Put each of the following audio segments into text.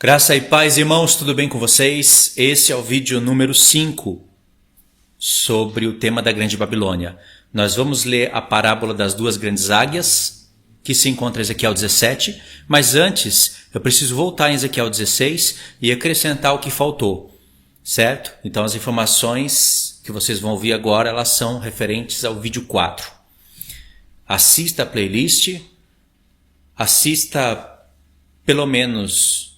Graça e paz, irmãos, tudo bem com vocês? Esse é o vídeo número 5 sobre o tema da Grande Babilônia. Nós vamos ler a parábola das duas grandes águias, que se encontra em Ezequiel 17, mas antes eu preciso voltar em Ezequiel 16 e acrescentar o que faltou, certo? Então as informações que vocês vão ouvir agora, elas são referentes ao vídeo 4. Assista a playlist, assista pelo menos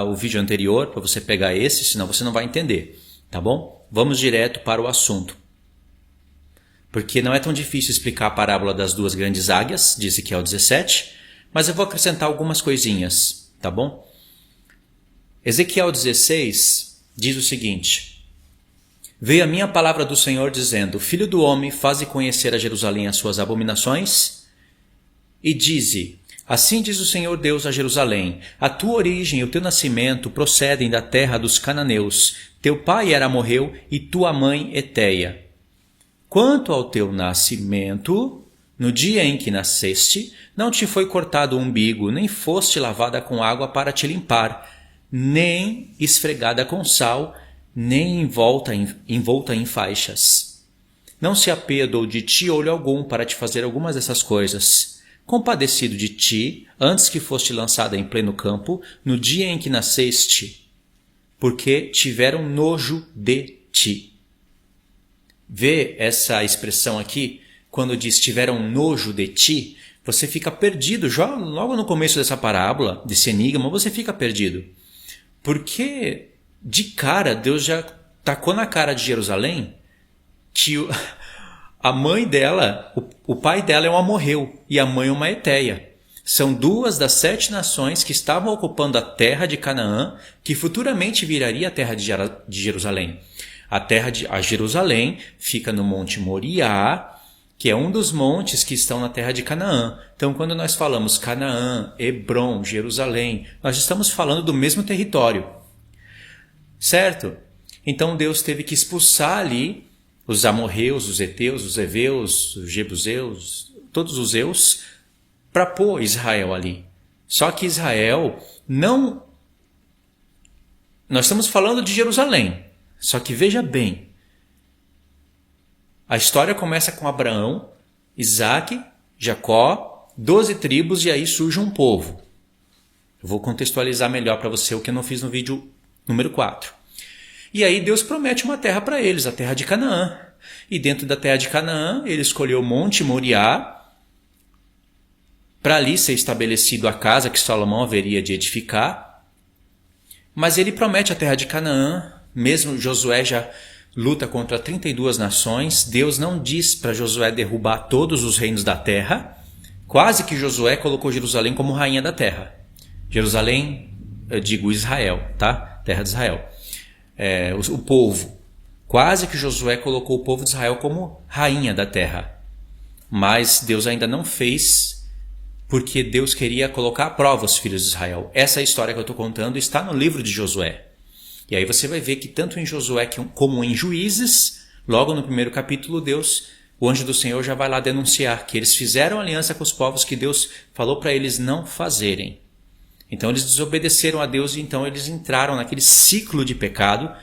o vídeo anterior para você pegar esse, senão você não vai entender, tá bom? Vamos direto para o assunto. Porque não é tão difícil explicar a parábola das duas grandes águias, de Ezequiel 17, mas eu vou acrescentar algumas coisinhas, tá bom? Ezequiel 16 diz o seguinte: Veio a minha palavra do Senhor dizendo, Filho do homem, faze conhecer a Jerusalém as suas abominações, e dize, assim diz o Senhor Deus a Jerusalém, a tua origem e o teu nascimento procedem da terra dos cananeus, teu pai era amorreu e tua mãe Eteia. Quanto ao teu nascimento, no dia em que nasceste, não te foi cortado o umbigo, nem foste lavada com água para te limpar, nem esfregada com sal, nem envolta em faixas. Não se apiedou de ti olho algum para te fazer algumas dessas coisas. Compadecido de ti, antes que foste lançada em pleno campo, no dia em que nasceste, porque tiveram nojo de ti. Vê essa expressão aqui, quando diz tiveram nojo de ti, você fica perdido, já logo no começo dessa parábola, desse enigma, você fica perdido. Porque, de cara, Deus já tacou na cara de Jerusalém que a mãe dela, o pai dela é um amorreu e a mãe uma Eteia. São duas das 7 nações que estavam ocupando a terra de Canaã, que futuramente viraria a terra de Jerusalém. A Jerusalém fica no Monte Moriá, que é um dos montes que estão na terra de Canaã. Então, quando nós falamos Canaã, Hebrom, Jerusalém, nós estamos falando do mesmo território. Certo? Então, Deus teve que expulsar ali os amorreus, os heteus, os heveus, os jebuseus, todos os eus, para pôr Israel ali. Só que Israel não... Nós estamos falando de Jerusalém. Só que veja bem, a história começa com Abraão, Isaac, Jacó, 12 tribos e aí surge um povo. Eu vou contextualizar melhor para você o que eu não fiz no vídeo número 4. E aí Deus promete uma terra para eles, a terra de Canaã. E dentro da terra de Canaã, ele escolheu o Monte Moriá, para ali ser estabelecido a casa que Salomão haveria de edificar. Mas ele promete a terra de Canaã. Mesmo Josué já luta contra 32 nações, Deus não diz para Josué derrubar todos os reinos da terra. Quase que Josué colocou Jerusalém como rainha da terra. Jerusalém, eu digo Israel, tá? Terra de Israel. O povo. Quase que Josué colocou o povo de Israel como rainha da terra. Mas Deus ainda não fez, porque Deus queria colocar à prova os filhos de Israel. Essa história que eu estou contando está no livro de Josué. E aí você vai ver que tanto em Josué como em Juízes, logo no primeiro capítulo, o anjo do Senhor já vai lá denunciar que eles fizeram aliança com os povos que Deus falou para eles não fazerem. Então eles desobedeceram a Deus e então eles entraram naquele ciclo de pecado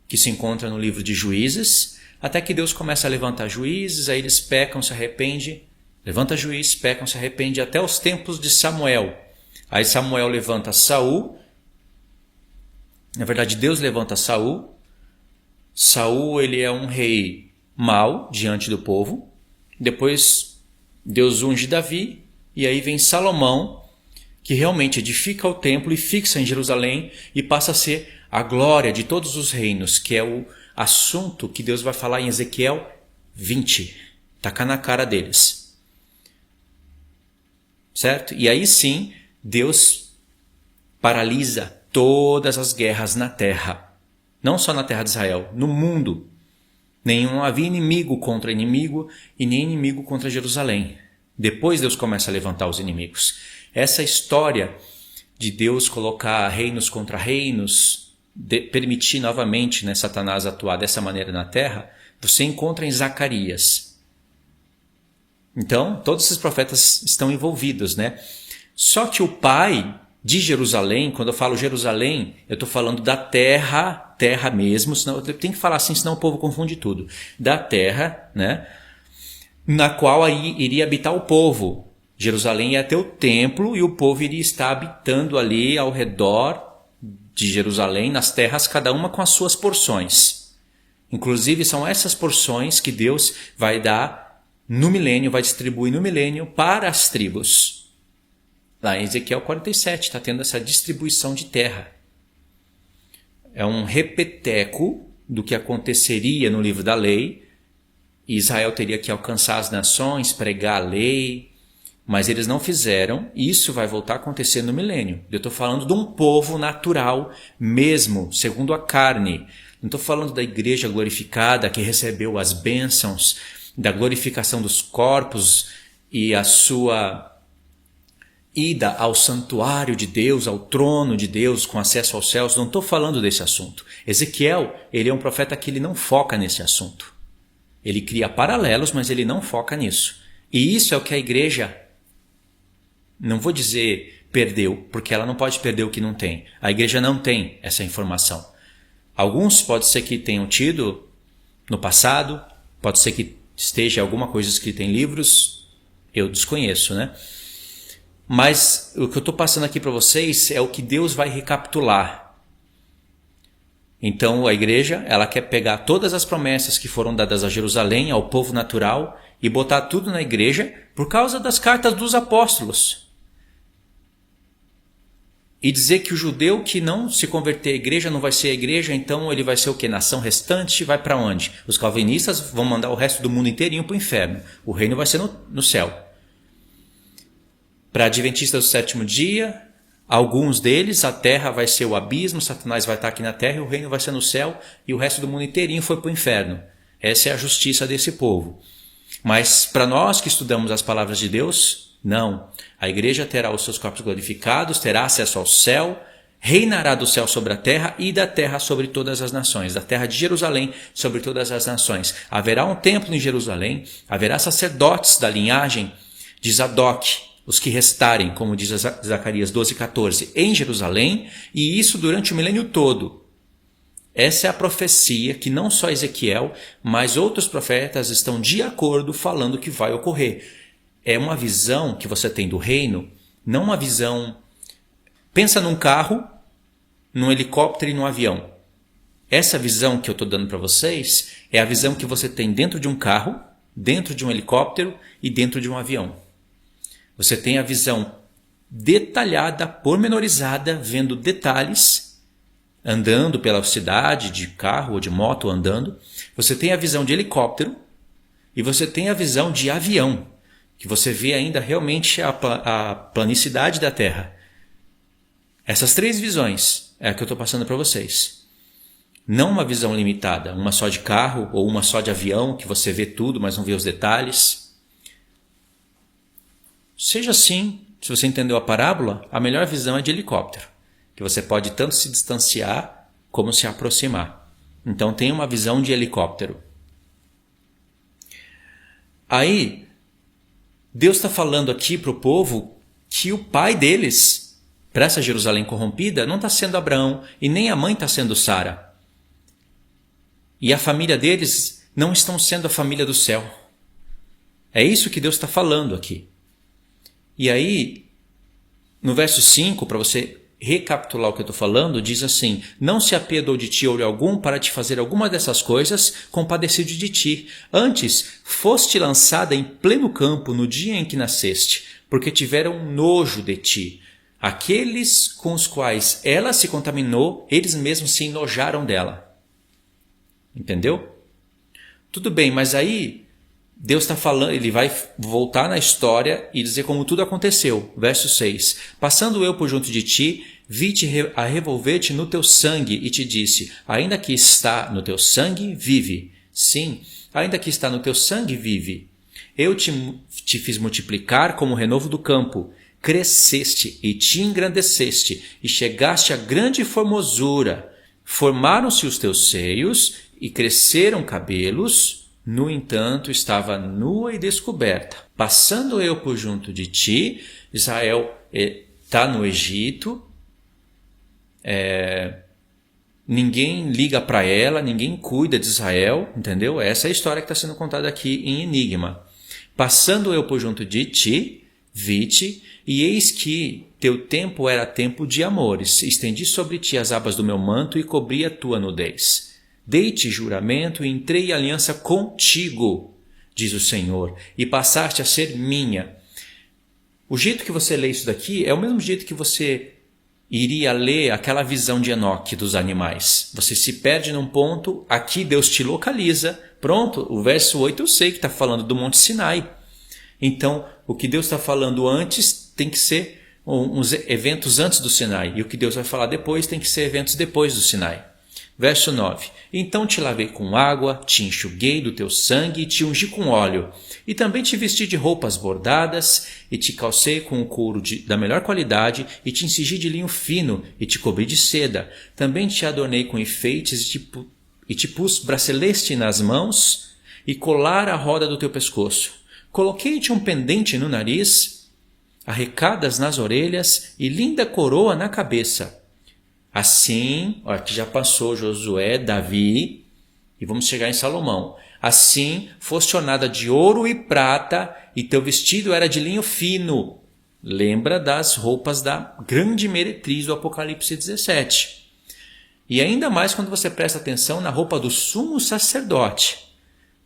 que se encontra no livro de Juízes, até que Deus começa a levantar juízes, aí eles pecam, se arrependem, levanta juízes, pecam, se arrependem, até os tempos de Samuel. Aí Samuel levanta Saul. Na verdade, Deus levanta Saul. Saul, ele é um rei mau diante do povo. Depois, Deus unge Davi. E aí vem Salomão, que realmente edifica o templo e fixa em Jerusalém e passa a ser a glória de todos os reinos, que é o assunto que Deus vai falar em Ezequiel 20. Tacar na cara deles. Certo? E aí sim, Deus paralisa todas as guerras na terra, não só na terra de Israel, no mundo. Não havia inimigo contra inimigo e nem inimigo contra Jerusalém. Depois Deus começa a levantar os inimigos. Essa história de Deus colocar reinos contra reinos, permitir novamente Satanás atuar dessa maneira na terra, você encontra em Zacarias. Então, todos esses profetas estão envolvidos, né? Só que o pai de Jerusalém. Quando eu falo Jerusalém, eu estou falando da terra mesmo, senão eu tenho que falar assim, senão o povo confunde tudo. Da terra, né, na qual aí iria habitar o povo. Jerusalém ia ter o templo e o povo iria estar habitando ali ao redor de Jerusalém, nas terras, cada uma com as suas porções. Inclusive são essas porções que Deus vai dar no milênio, vai distribuir no milênio para as tribos. Lá em Ezequiel 47 está tendo essa distribuição de terra. É um repeteco do que aconteceria no livro da lei. Israel teria que alcançar as nações, pregar a lei, mas eles não fizeram. Isso vai voltar a acontecer no milênio. Eu estou falando de um povo natural mesmo, segundo a carne. Não estou falando da igreja glorificada que recebeu as bênçãos, da glorificação dos corpos e a sua ida ao santuário de Deus, ao trono de Deus, com acesso aos céus. Não estou falando desse assunto. Ezequiel, ele é um profeta que ele não foca nesse assunto. Ele cria paralelos, mas ele não foca nisso. E isso é o que a igreja, não vou dizer perdeu, porque ela não pode perder o que não tem. A igreja não tem essa informação. Alguns pode ser que tenham tido no passado, pode ser que esteja alguma coisa escrita em livros, eu desconheço, né? Mas o que eu estou passando aqui para vocês é o que Deus vai recapitular. Então a igreja, ela quer pegar todas as promessas que foram dadas a Jerusalém, ao povo natural, e botar tudo na igreja por causa das cartas dos apóstolos. E dizer que o judeu que não se converter à igreja não vai ser a igreja, então ele vai ser o quê? Nação restante? Vai para onde? Os calvinistas vão mandar o resto do mundo inteirinho para o inferno. O reino vai ser no céu. Para adventistas do sétimo dia, alguns deles, a terra vai ser o abismo, Satanás vai estar aqui na terra e o reino vai ser no céu, e o resto do mundo inteirinho foi para o inferno. Essa é a justiça desse povo. Mas para nós que estudamos as palavras de Deus, não. A igreja terá os seus corpos glorificados, terá acesso ao céu, reinará do céu sobre a terra e da terra sobre todas as nações, da terra de Jerusalém sobre todas as nações. Haverá um templo em Jerusalém, haverá sacerdotes da linhagem de Zadok, os que restarem, como diz Zacarias 12:14, em Jerusalém, e isso durante o milênio todo. Essa é a profecia que não só Ezequiel, mas outros profetas estão de acordo falando que vai ocorrer. É uma visão que você tem do reino, não uma visão... Pensa num carro, num helicóptero e num avião. Essa visão que eu estou dando para vocês é a visão que você tem dentro de um carro, dentro de um helicóptero e dentro de um avião. Você tem a visão detalhada, pormenorizada, vendo detalhes, andando pela cidade, de carro ou de moto andando. Você tem a visão de helicóptero e você tem a visão de avião, que você vê ainda realmente a planicidade da Terra. Essas três visões é a que eu estou passando para vocês. Não uma visão limitada, uma só de carro ou uma só de avião, que você vê tudo, mas não vê os detalhes. Seja assim, se você entendeu a parábola, a melhor visão é de helicóptero, que você pode tanto se distanciar como se aproximar. Então tem uma visão de helicóptero. Aí, Deus está falando aqui para o povo que o pai deles, para essa Jerusalém corrompida, não está sendo Abraão e nem a mãe está sendo Sara. E a família deles não estão sendo a família do céu. É isso que Deus está falando aqui. E aí, no verso 5, para você recapitular o que eu estou falando, diz assim: não se apiedou de ti olho algum para te fazer alguma dessas coisas, compadecido de ti. Antes, foste lançada em pleno campo no dia em que nasceste, porque tiveram nojo de ti. Aqueles com os quais ela se contaminou, eles mesmos se enojaram dela. Entendeu? Tudo bem, mas aí Deus está falando, ele vai voltar na história e dizer como tudo aconteceu. Verso 6. Passando eu por junto de ti, vi-te a revolver-te no teu sangue e te disse: ainda que está no teu sangue, vive. Sim, ainda que está no teu sangue, vive. Eu te fiz multiplicar como o renovo do campo. Cresceste e te engrandeceste e chegaste a grande formosura. Formaram-se os teus seios e cresceram cabelos. No entanto, estava nua e descoberta. Passando eu por junto de ti, Israel está no Egito, ninguém liga para ela, ninguém cuida de Israel, entendeu? Essa é a história que está sendo contada aqui em Enigma. Passando eu por junto de ti, vi-te, e eis que teu tempo era tempo de amores. Estendi sobre ti as abas do meu manto e cobri a tua nudez. Dei-te juramento e entrei em aliança contigo, diz o Senhor, e passaste a ser minha. O jeito que você lê isso daqui é o mesmo jeito que você iria ler aquela visão de Enoque dos animais. Você se perde num ponto, aqui Deus te localiza. Pronto, o verso 8 eu sei que está falando do Monte Sinai. Então, o que Deus está falando antes tem que ser uns eventos antes do Sinai. E o que Deus vai falar depois tem que ser eventos depois do Sinai. Verso 9. Então te lavei com água, te enxuguei do teu sangue e te ungi com óleo. E também te vesti de roupas bordadas e te calcei com o couro da melhor qualidade e te incigi de linho fino e te cobri de seda. Também te adornei com enfeites e te pus bracelete nas mãos e colar à roda do teu pescoço. Coloquei-te um pendente no nariz, arrecadas nas orelhas e linda coroa na cabeça. Assim, aqui já passou Josué, Davi, e vamos chegar em Salomão. Assim, foste ornada de ouro e prata, e teu vestido era de linho fino. Lembra das roupas da grande meretriz do Apocalipse 17. E ainda mais quando você presta atenção na roupa do sumo sacerdote.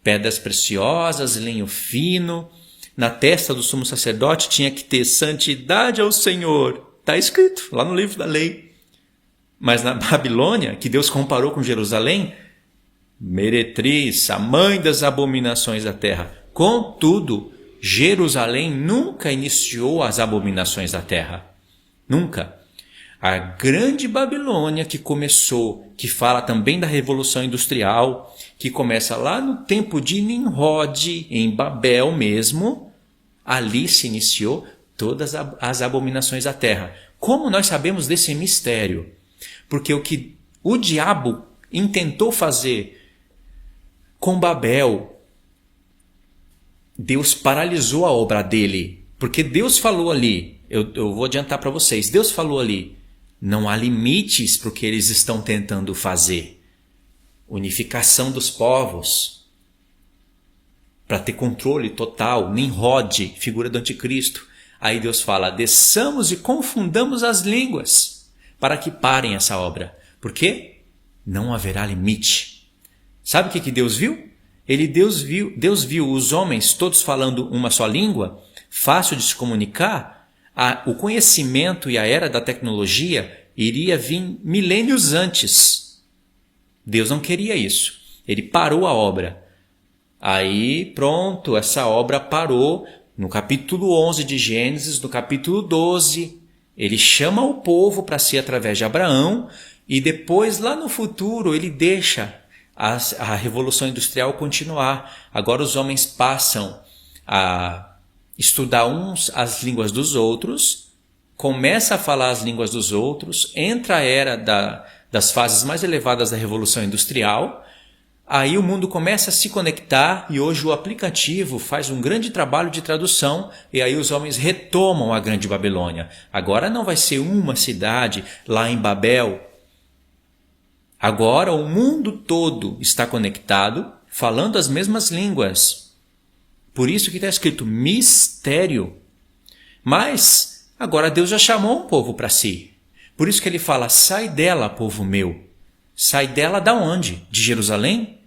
Pedras preciosas, linho fino. Na testa do sumo sacerdote tinha que ter santidade ao Senhor. Está escrito lá no livro da lei. Mas na Babilônia, que Deus comparou com Jerusalém, meretriz, a mãe das abominações da terra. Contudo, Jerusalém nunca iniciou as abominações da terra. Nunca. A grande Babilônia que começou, que fala também da Revolução Industrial, que começa lá no tempo de Nimrod, em Babel mesmo, ali se iniciou todas as abominações da terra. Como nós sabemos desse mistério? Porque o que o diabo intentou fazer com Babel, Deus paralisou a obra dele. Porque Deus falou ali, eu vou adiantar para vocês, Deus falou ali, não há limites para o que eles estão tentando fazer. Unificação dos povos, para ter controle total, Nimrod, figura do anticristo. Aí Deus fala, desçamos e confundamos as línguas, para que parem essa obra. Por quê? Não haverá limite. Sabe o que Deus viu? Deus viu os homens todos falando uma só língua, fácil de se comunicar. O conhecimento e a era da tecnologia iria vir milênios antes. Deus não queria isso. Ele parou a obra. Aí, pronto, essa obra parou no capítulo 11 de Gênesis, no capítulo 12... Ele chama o povo para si através de Abraão e depois, lá no futuro, ele deixa a Revolução Industrial continuar. Agora os homens passam a estudar uns as línguas dos outros, começa a falar as línguas dos outros, entra a era das fases mais elevadas da Revolução Industrial. Aí o mundo começa a se conectar e hoje o aplicativo faz um grande trabalho de tradução e aí os homens retomam a grande Babilônia. Agora não vai ser uma cidade lá em Babel. Agora o mundo todo está conectado, falando as mesmas línguas. Por isso que está escrito mistério. Mas agora Deus já chamou um povo para si. Por isso que ele fala, sai dela, povo meu. Sai dela da onde? De Jerusalém?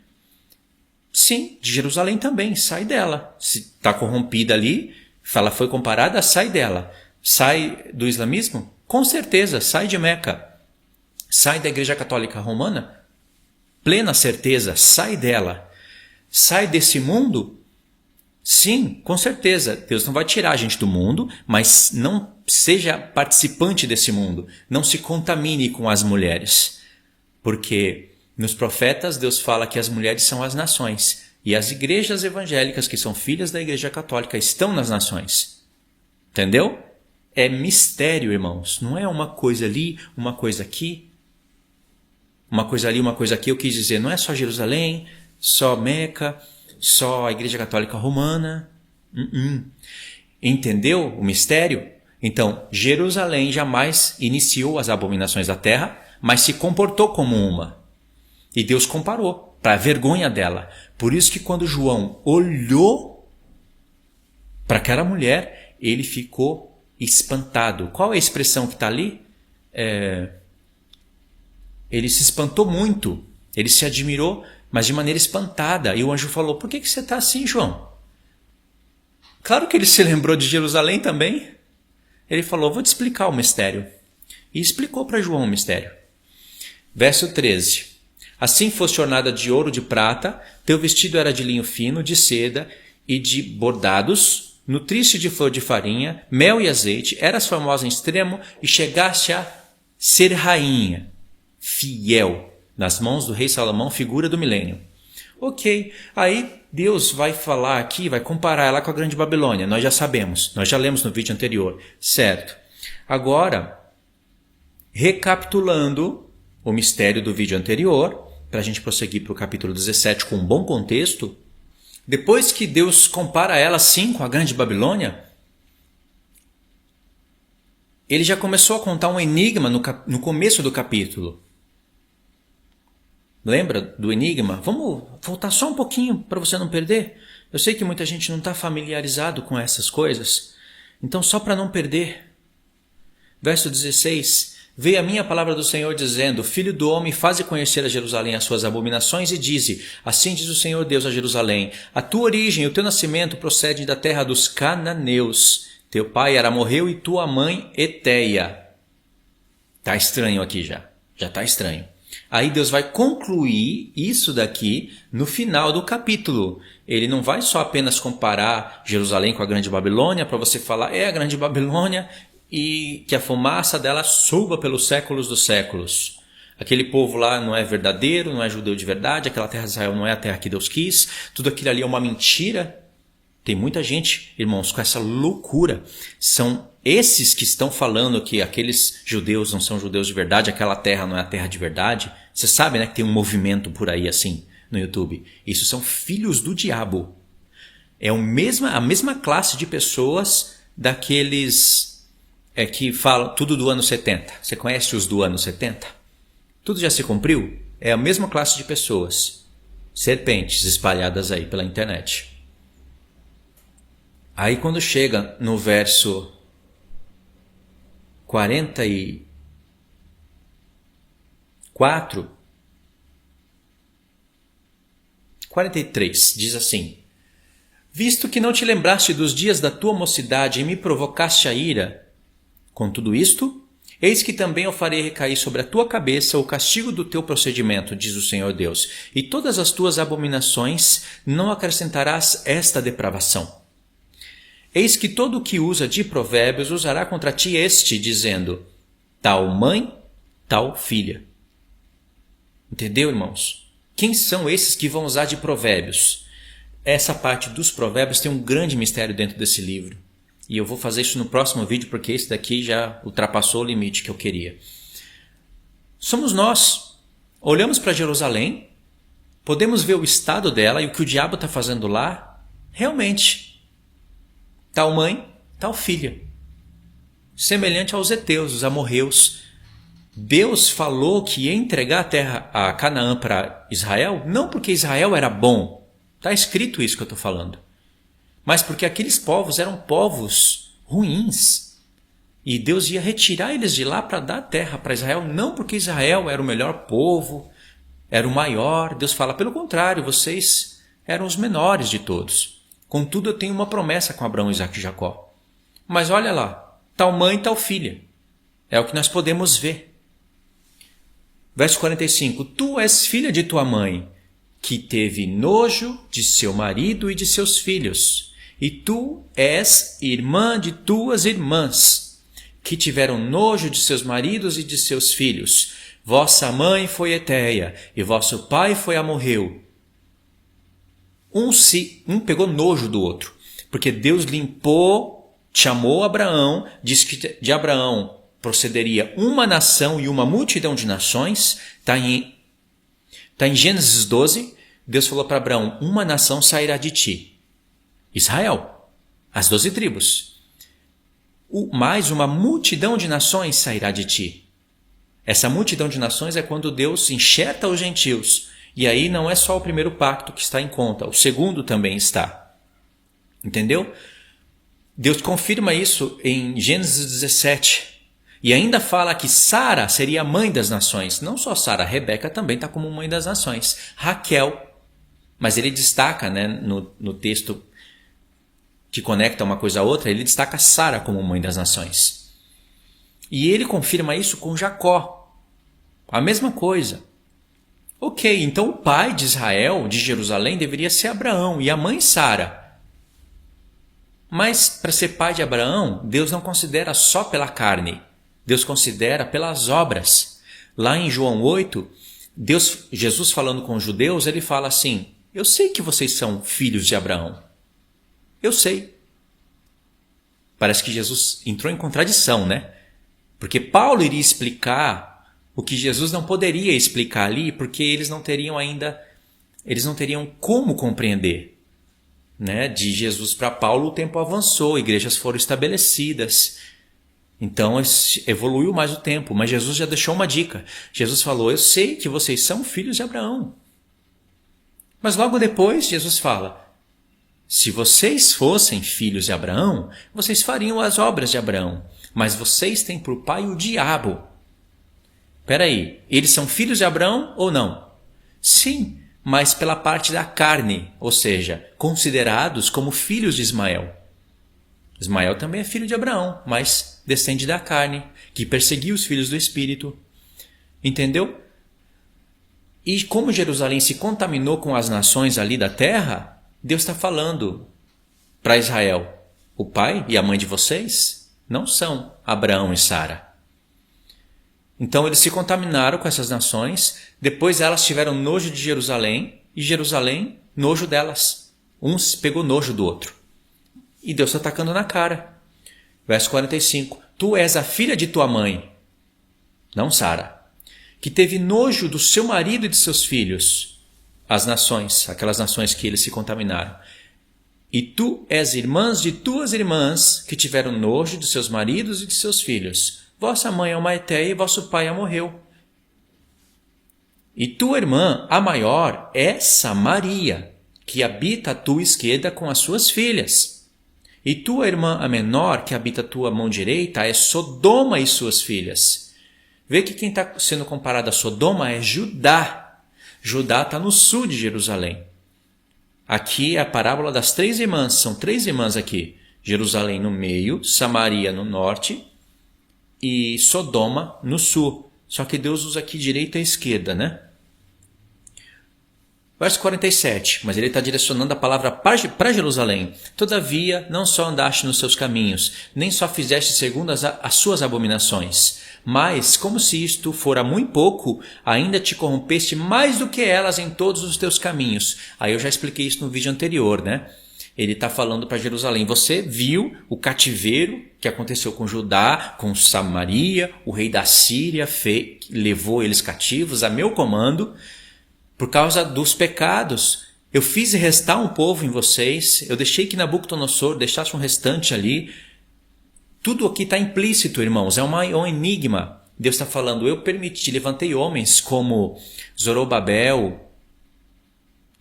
Sim, de Jerusalém também, sai dela. Se está corrompida ali, ela foi comparada, sai dela. Sai do islamismo? Com certeza, sai de Meca. Sai da Igreja Católica Romana? Plena certeza, sai dela. Sai desse mundo? Sim, com certeza. Deus não vai tirar a gente do mundo, mas não seja participante desse mundo. Não se contamine com as mulheres. Porque nos profetas, Deus fala que as mulheres são as nações. E as igrejas evangélicas, que são filhas da Igreja Católica, estão nas nações. Entendeu? É mistério, irmãos. Não é uma coisa ali, uma coisa aqui. Uma coisa ali, uma coisa aqui. Eu quis dizer, não é só Jerusalém, só Meca, só a Igreja Católica Romana. Entendeu o mistério? Então, Jerusalém jamais iniciou as abominações da terra, mas se comportou como uma. E Deus comparou, para a vergonha dela. Por isso que quando João olhou para aquela mulher, ele ficou espantado. Qual é a expressão que está ali? Ele se espantou muito. Ele se admirou, mas de maneira espantada. E o anjo falou, por que você está assim, João? Claro que ele se lembrou de Jerusalém também. Ele falou, vou te explicar o mistério. E explicou para João o mistério. Verso 13. Assim foste ornada de ouro, de prata, teu vestido era de linho fino, de seda e de bordados, nutriste de flor de farinha, mel e azeite, eras formosa em extremo e chegaste a ser rainha, fiel, nas mãos do rei Salomão, figura do milênio. Ok, aí Deus vai falar aqui, vai comparar ela com a Grande Babilônia, nós já sabemos, nós já lemos no vídeo anterior, certo? Agora, recapitulando o mistério do vídeo anterior, para a gente prosseguir para o capítulo 17 com um bom contexto, depois que Deus compara ela sim com a Grande Babilônia, ele já começou a contar um enigma no começo do capítulo. Lembra do enigma? Vamos voltar só um pouquinho para você não perder. Eu sei que muita gente não está familiarizado com essas coisas, então só para não perder. Verso 16. Veio a minha palavra do Senhor dizendo, Filho do homem, faze conhecer a Jerusalém as suas abominações e dize, assim diz o Senhor Deus a Jerusalém, a tua origem e o teu nascimento procedem da terra dos cananeus. Teu pai era amorreu e tua mãe Eteia. Tá estranho aqui já tá estranho. Aí Deus vai concluir isso daqui no final do capítulo. Ele não vai só apenas comparar Jerusalém com a Grande Babilônia para você falar, a Grande Babilônia, e que a fumaça dela suba pelos séculos dos séculos. Aquele povo lá não é verdadeiro, não é judeu de verdade, aquela terra de Israel não é a terra que Deus quis, tudo aquilo ali é uma mentira. Tem muita gente, irmãos, com essa loucura. São esses que estão falando que aqueles judeus não são judeus de verdade, aquela terra não é a terra de verdade. Você sabe, né, que tem um movimento por aí assim no YouTube. Isso são filhos do diabo. É a mesma classe de pessoas daqueles que falam tudo do ano 70. Você conhece os do ano 70? Tudo já se cumpriu? É a mesma classe de pessoas. Serpentes espalhadas aí pela internet. Aí quando chega no verso 43, diz assim, visto que não te lembraste dos dias da tua mocidade e me provocaste a ira, com tudo isto, eis que também eu farei recair sobre a tua cabeça o castigo do teu procedimento, diz o Senhor Deus, e todas as tuas abominações não acrescentarás esta depravação. Eis que todo o que usa de provérbios usará contra ti este, dizendo, tal mãe, tal filha. Entendeu, irmãos? Quem são esses que vão usar de provérbios? Essa parte dos provérbios tem um grande mistério dentro desse livro. E eu vou fazer isso no próximo vídeo, porque esse daqui já ultrapassou o limite que eu queria. Somos nós. Olhamos para Jerusalém, podemos ver o estado dela e o que o diabo está fazendo lá. Realmente, tal mãe, tal filha. Semelhante aos heteus, os amorreus. Deus falou que ia entregar a terra, a Canaã para Israel, não porque Israel era bom. Está escrito isso que eu estou falando. Mas porque aqueles povos eram povos ruins. E Deus ia retirar eles de lá para dar a terra para Israel, não porque Israel era o melhor povo, era o maior. Deus fala, pelo contrário, vocês eram os menores de todos. Contudo, eu tenho uma promessa com Abraão, Isaque e Jacó. Mas olha lá, tal mãe, tal filha. É o que nós podemos ver. Verso 45, tu és filha de tua mãe, que teve nojo de seu marido e de seus filhos. E tu és irmã de tuas irmãs, que tiveram nojo de seus maridos e de seus filhos. Vossa mãe foi Eteia, e vosso pai foi Amorreu. Um pegou nojo do outro, porque Deus limpou, chamou Abraão, disse que de Abraão procederia uma nação e uma multidão de nações. Está em Gênesis 12, Deus falou para Abraão, uma nação sairá de ti. Israel, as 12 tribos. mais uma multidão de nações sairá de ti. Essa multidão de nações é quando Deus enxerta os gentios. E aí não é só o primeiro pacto que está em conta, o segundo também está. Entendeu? Deus confirma isso em Gênesis 17. E ainda fala que Sara seria a mãe das nações. Não só Sara, Rebeca também está como mãe das nações. Raquel. Mas ele destaca, né, no texto que conecta uma coisa a outra, ele destaca Sara como mãe das nações. E ele confirma isso com Jacó. A mesma coisa. Ok, então o pai de Israel, de Jerusalém, deveria ser Abraão e a mãe Sara. Mas para ser pai de Abraão, Deus não considera só pela carne. Deus considera pelas obras. Lá em João 8, Jesus falando com os judeus, ele fala assim: eu sei que vocês são filhos de Abraão. Eu sei. Parece que Jesus entrou em contradição, né? Porque Paulo iria explicar o que Jesus não poderia explicar ali, porque eles não teriam como compreender. Né? De Jesus para Paulo o tempo avançou, igrejas foram estabelecidas. Então evoluiu mais o tempo, mas Jesus já deixou uma dica. Jesus falou: eu sei que vocês são filhos de Abraão. Mas logo depois Jesus fala: se vocês fossem filhos de Abraão, vocês fariam as obras de Abraão. Mas vocês têm por pai o diabo. Espera aí, eles são filhos de Abraão ou não? Sim, mas pela parte da carne, ou seja, considerados como filhos de Ismael. Ismael também é filho de Abraão, mas descende da carne, que perseguiu os filhos do Espírito. Entendeu? E como Jerusalém se contaminou com as nações ali da terra, Deus está falando para Israel: o pai e a mãe de vocês não são Abraão e Sara. Então eles se contaminaram com essas nações, depois elas tiveram nojo de Jerusalém, e Jerusalém nojo delas. Um pegou nojo do outro. E Deus está atacando na cara. Verso 45. Tu és a filha de tua mãe, não Sara, que teve nojo do seu marido e de seus filhos, as nações, aquelas nações que eles se contaminaram. E tu és irmã de tuas irmãs, que tiveram nojo de seus maridos e de seus filhos. Vossa mãe é uma etéia e vosso pai morreu. E tua irmã, a maior, é Samaria, que habita à tua esquerda com as suas filhas. E tua irmã, a menor, que habita à tua mão direita, é Sodoma e suas filhas. Vê que quem está sendo comparado a Sodoma é Judá. Judá está no sul de Jerusalém. Aqui é a parábola das três irmãs. São três irmãs aqui. Jerusalém no meio, Samaria no norte e Sodoma no sul. Só que Deus usa aqui direita e esquerda, né? Verso 47, mas ele está direcionando a palavra para Jerusalém. Todavia, não só andaste nos seus caminhos, nem só fizeste segundo as suas abominações, mas, como se isto fora muito pouco, ainda te corrompeste mais do que elas em todos os teus caminhos. Aí eu já expliquei isso no vídeo anterior, né? Ele está falando para Jerusalém: você viu o cativeiro que aconteceu com Judá, com Samaria, o rei da Síria levou eles cativos a meu comando. Por causa dos pecados, eu fiz restar um povo em vocês, eu deixei que Nabucodonosor deixasse um restante ali. Tudo aqui está implícito, irmãos, é um enigma. Deus está falando: eu permiti, levantei homens como Zorobabel.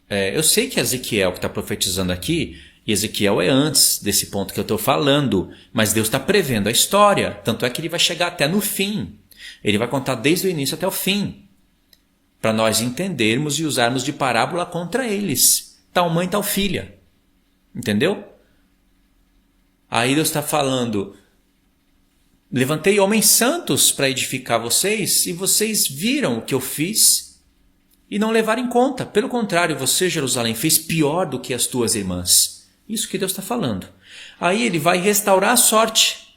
Eu sei que é Ezequiel que está profetizando aqui, e Ezequiel é antes desse ponto que eu estou falando, mas Deus está prevendo a história, tanto é que ele vai chegar até no fim. Ele vai contar desde o início até o fim, para nós entendermos e usarmos de parábola contra eles. Tal mãe, tal filha. Entendeu? Aí Deus está falando: levantei homens santos para edificar vocês, e vocês viram o que eu fiz e não levaram em conta. Pelo contrário, você, Jerusalém, fez pior do que as tuas irmãs. Isso que Deus está falando. Aí ele vai restaurar a sorte.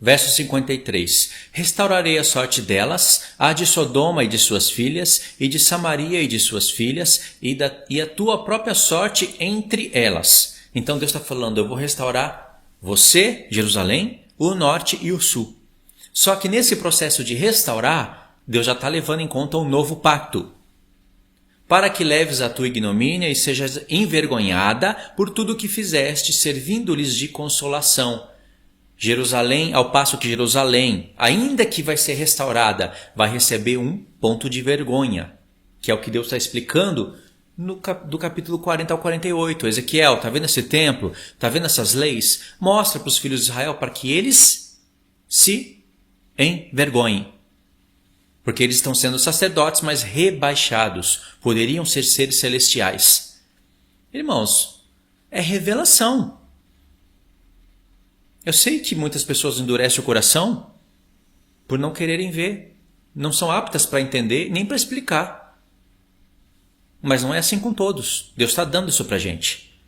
Verso 53. Restaurarei a sorte delas, a de Sodoma e de suas filhas, e de Samaria e de suas filhas, e a tua própria sorte entre elas. Então Deus está falando: eu vou restaurar você, Jerusalém, o norte e o sul. Só que nesse processo de restaurar, Deus já está levando em conta um novo pacto. Para que leves a tua ignomínia e sejas envergonhada por tudo o que fizeste, servindo-lhes de consolação. Jerusalém, ao passo que Jerusalém, ainda que vai ser restaurada, vai receber um ponto de vergonha, que é o que Deus está explicando do capítulo 40 ao 48. Ezequiel, está vendo esse templo? Está vendo essas leis? Mostra para os filhos de Israel para que eles se envergonhem. Porque eles estão sendo sacerdotes, mas rebaixados. Poderiam ser seres celestiais. Irmãos, é revelação. Eu sei que muitas pessoas endurecem o coração por não quererem ver. Não são aptas para entender nem para explicar. Mas não é assim com todos. Deus está dando isso para a gente.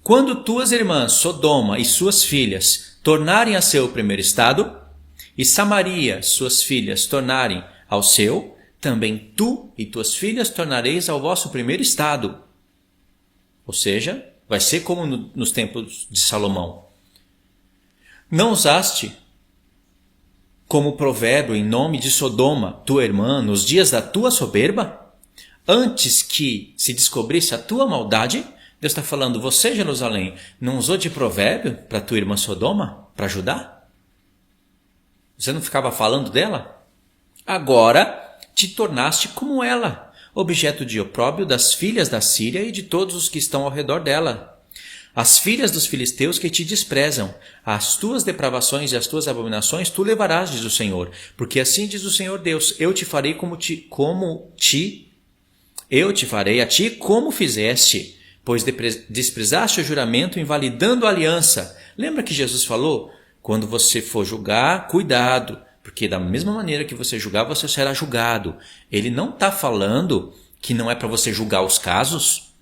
Quando tuas irmãs, Sodoma e suas filhas, tornarem a seu primeiro estado, e Samaria, suas filhas, tornarem ao seu, também tu e tuas filhas tornareis ao vosso primeiro estado. Ou seja, vai ser como nos tempos de Salomão. Não usaste como provérbio em nome de Sodoma, tua irmã, nos dias da tua soberba? Antes que se descobrisse a tua maldade? Deus está falando, você, Jerusalém, não usou de provérbio para tua irmã Sodoma, para ajudar? Você não ficava falando dela? Agora te tornaste como ela, objeto de opróbrio das filhas da Síria e de todos os que estão ao redor dela. As filhas dos filisteus que te desprezam, as tuas depravações e as tuas abominações tu levarás, diz o Senhor. Porque assim diz o Senhor Deus, eu te farei a ti como fizeste, pois desprezaste o juramento, invalidando a aliança. Lembra que Jesus falou? Quando você for julgar, cuidado, porque da mesma maneira que você julgar, você será julgado. Ele não está falando que não é para você julgar os casos,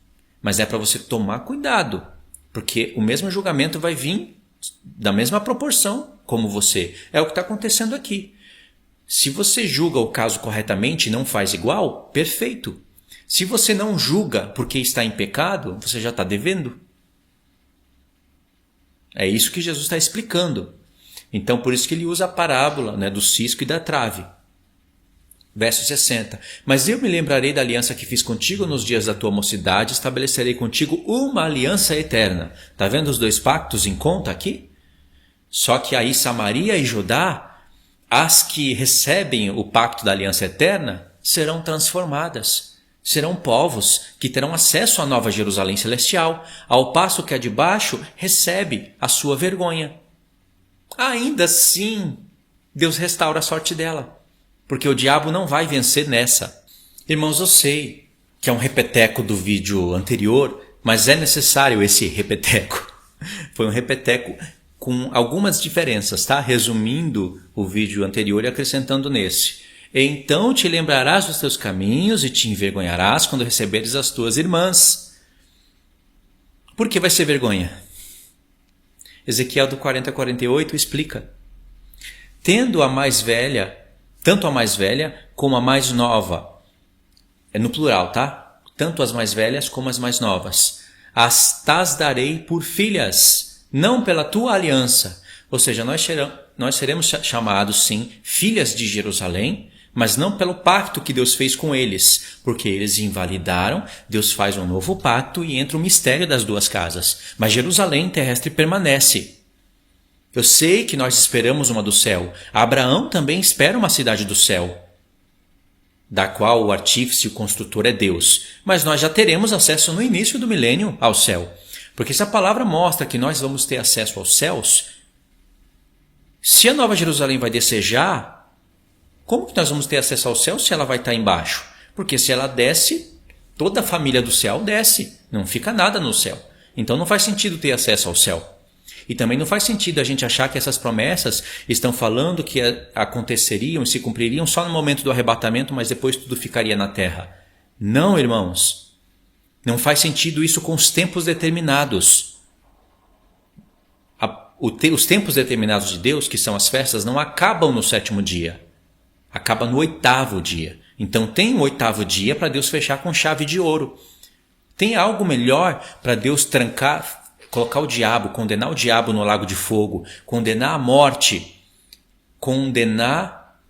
mas é para você tomar cuidado. Porque o mesmo julgamento vai vir da mesma proporção como você. É o que está acontecendo aqui. Se você julga o caso corretamente e não faz igual, perfeito. Se você não julga porque está em pecado, você já está devendo. É isso que Jesus está explicando. Então, por isso que ele usa a parábola, né, do cisco e da trave. Verso 60. Mas eu me lembrarei da aliança que fiz contigo nos dias da tua mocidade, estabelecerei contigo uma aliança eterna. Está vendo os dois pactos em conta aqui? Só que aí Samaria e Judá, as que recebem o pacto da aliança eterna, serão transformadas. Serão povos que terão acesso à nova Jerusalém celestial, ao passo que a de baixo recebe a sua vergonha. Ainda assim, Deus restaura a sorte dela. Porque o diabo não vai vencer nessa. Irmãos, eu sei que é um repeteco do vídeo anterior, mas é necessário esse repeteco. Foi um repeteco com algumas diferenças, tá? Resumindo o vídeo anterior e acrescentando nesse. Então te lembrarás dos teus caminhos e te envergonharás quando receberes as tuas irmãs. Por que vai ser vergonha? Ezequiel do 40 a 48 explica. Tendo a mais velha, tanto a mais velha como a mais nova, é no plural, tá? Tanto as mais velhas como as mais novas, as darei por filhas, não pela tua aliança. Ou seja, nós seremos chamados, sim, filhas de Jerusalém, mas não pelo pacto que Deus fez com eles, porque eles invalidaram, Deus faz um novo pacto e entra o mistério das duas casas. Mas Jerusalém terrestre permanece. Eu sei que nós esperamos uma do céu. Abraão também espera uma cidade do céu, da qual o artífice e o construtor é Deus. Mas nós já teremos acesso no início do milênio ao céu. Porque se a palavra mostra que nós vamos ter acesso aos céus, se a Nova Jerusalém vai descer já, como que nós vamos ter acesso ao céu se ela vai estar embaixo? Porque se ela desce, toda a família do céu desce. Não fica nada no céu. Então não faz sentido ter acesso ao céu. E também não faz sentido a gente achar que essas promessas estão falando que aconteceriam e se cumpririam só no momento do arrebatamento, mas depois tudo ficaria na terra. Não, irmãos. Não faz sentido isso com os tempos determinados. Os tempos determinados de Deus, que são as festas, não acabam no 7º dia. Acaba no 8º dia. Então tem um 8º dia para Deus fechar com chave de ouro. Tem algo melhor para Deus trancar, colocar o diabo, condenar o diabo no lago de fogo, condenar a morte, condenar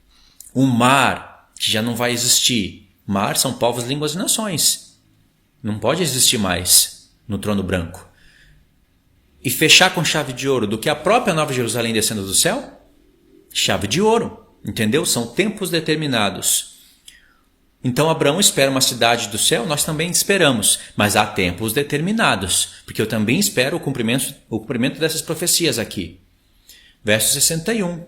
o mar, que já não vai existir. Mar são povos, línguas e nações. Não pode existir mais no trono branco. e fechar com chave de ouro do que a própria Nova Jerusalém descendo do céu? Chave de ouro, entendeu? São tempos determinados. Então Abraão espera uma cidade do céu, nós também esperamos, mas há tempos determinados, porque eu também espero o cumprimento dessas profecias aqui. Verso 61,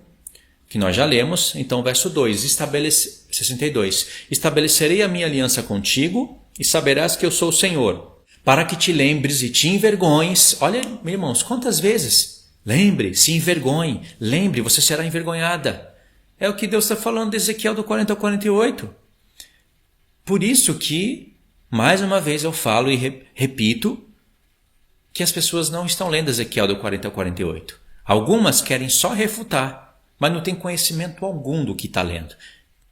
que nós já lemos, então verso 2, 62. Estabelecerei a minha aliança contigo e saberás que eu sou o Senhor, para que te lembres e te envergonhes. Olha, meus irmãos, quantas vezes? Lembre, se envergonhe, lembre, você será envergonhada. É o que Deus está falando de Ezequiel do 40 ao 48. Por isso que, mais uma vez eu falo e repito, que as pessoas não estão lendo Ezequiel do 40 ao 48. Algumas querem só refutar, mas não têm conhecimento algum do que está lendo.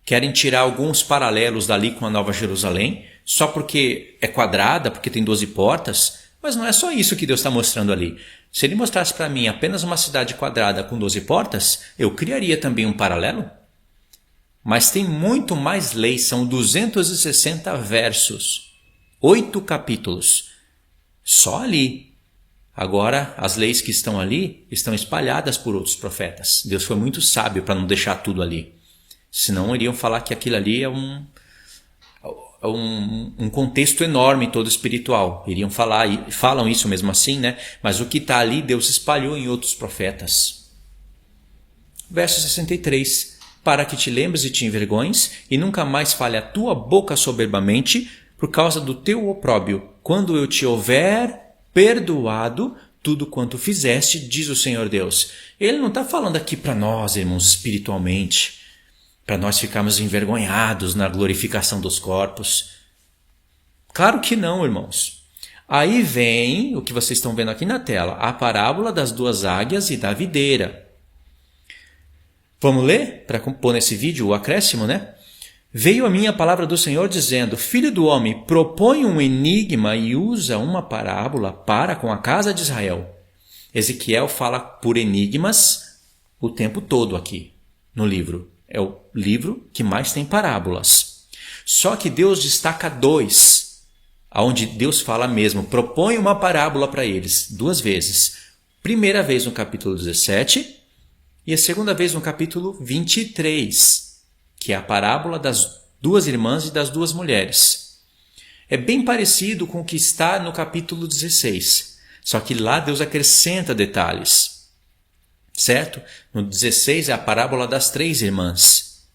Querem tirar alguns paralelos dali com a Nova Jerusalém, só porque é quadrada, porque tem 12 portas, mas não é só isso que Deus está mostrando ali. Se Ele mostrasse para mim apenas uma cidade quadrada com 12 portas, eu criaria também um paralelo. Mas tem muito mais leis, são 260 versos, 8 capítulos, só ali. Agora, as leis que estão ali estão espalhadas por outros profetas. Deus foi muito sábio para não deixar tudo ali. Senão iriam falar que aquilo ali é um contexto enorme todo espiritual. Iriam falar, e falam isso mesmo assim, né? Mas o que está ali, Deus espalhou em outros profetas. Verso 63. Para que te lembres e te envergonhes, e nunca mais fale a tua boca soberbamente, por causa do teu opróbrio, quando eu te houver perdoado tudo quanto fizeste, diz o Senhor Deus. Ele não está falando aqui para nós, irmãos, espiritualmente, para nós ficarmos envergonhados na glorificação dos corpos. Claro que não, irmãos. Aí vem o que vocês estão vendo aqui na tela, a parábola das duas águias e da videira. Vamos ler para pôr nesse vídeo o acréscimo, né? Veio a mim a palavra do Senhor dizendo: Filho do homem, propõe um enigma e usa uma parábola para com a casa de Israel. Ezequiel fala por enigmas o tempo todo aqui no livro. É o livro que mais tem parábolas. Só que Deus destaca 2, onde Deus fala mesmo, propõe uma parábola para eles 2 vezes. Primeira vez no capítulo 17 e a segunda vez no capítulo 23, que é a parábola das 2 irmãs e das 2 mulheres. É bem parecido com o que está no capítulo 16, só que lá Deus acrescenta detalhes, certo? No 16 é a parábola das 3 irmãs,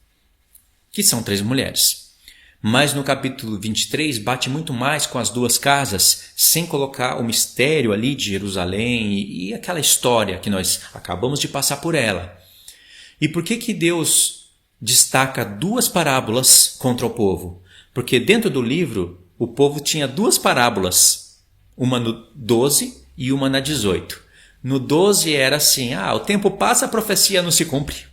que são 3 mulheres. Mas no capítulo 23 bate muito mais com as 2 casas, sem colocar o mistério ali de Jerusalém e aquela história que nós acabamos de passar por ela. E por que Deus destaca 2 parábolas contra o povo? Porque dentro do livro o povo tinha 2 parábolas, uma no 12 e uma na 18. No 12 era assim, o tempo passa, a profecia não se cumpre.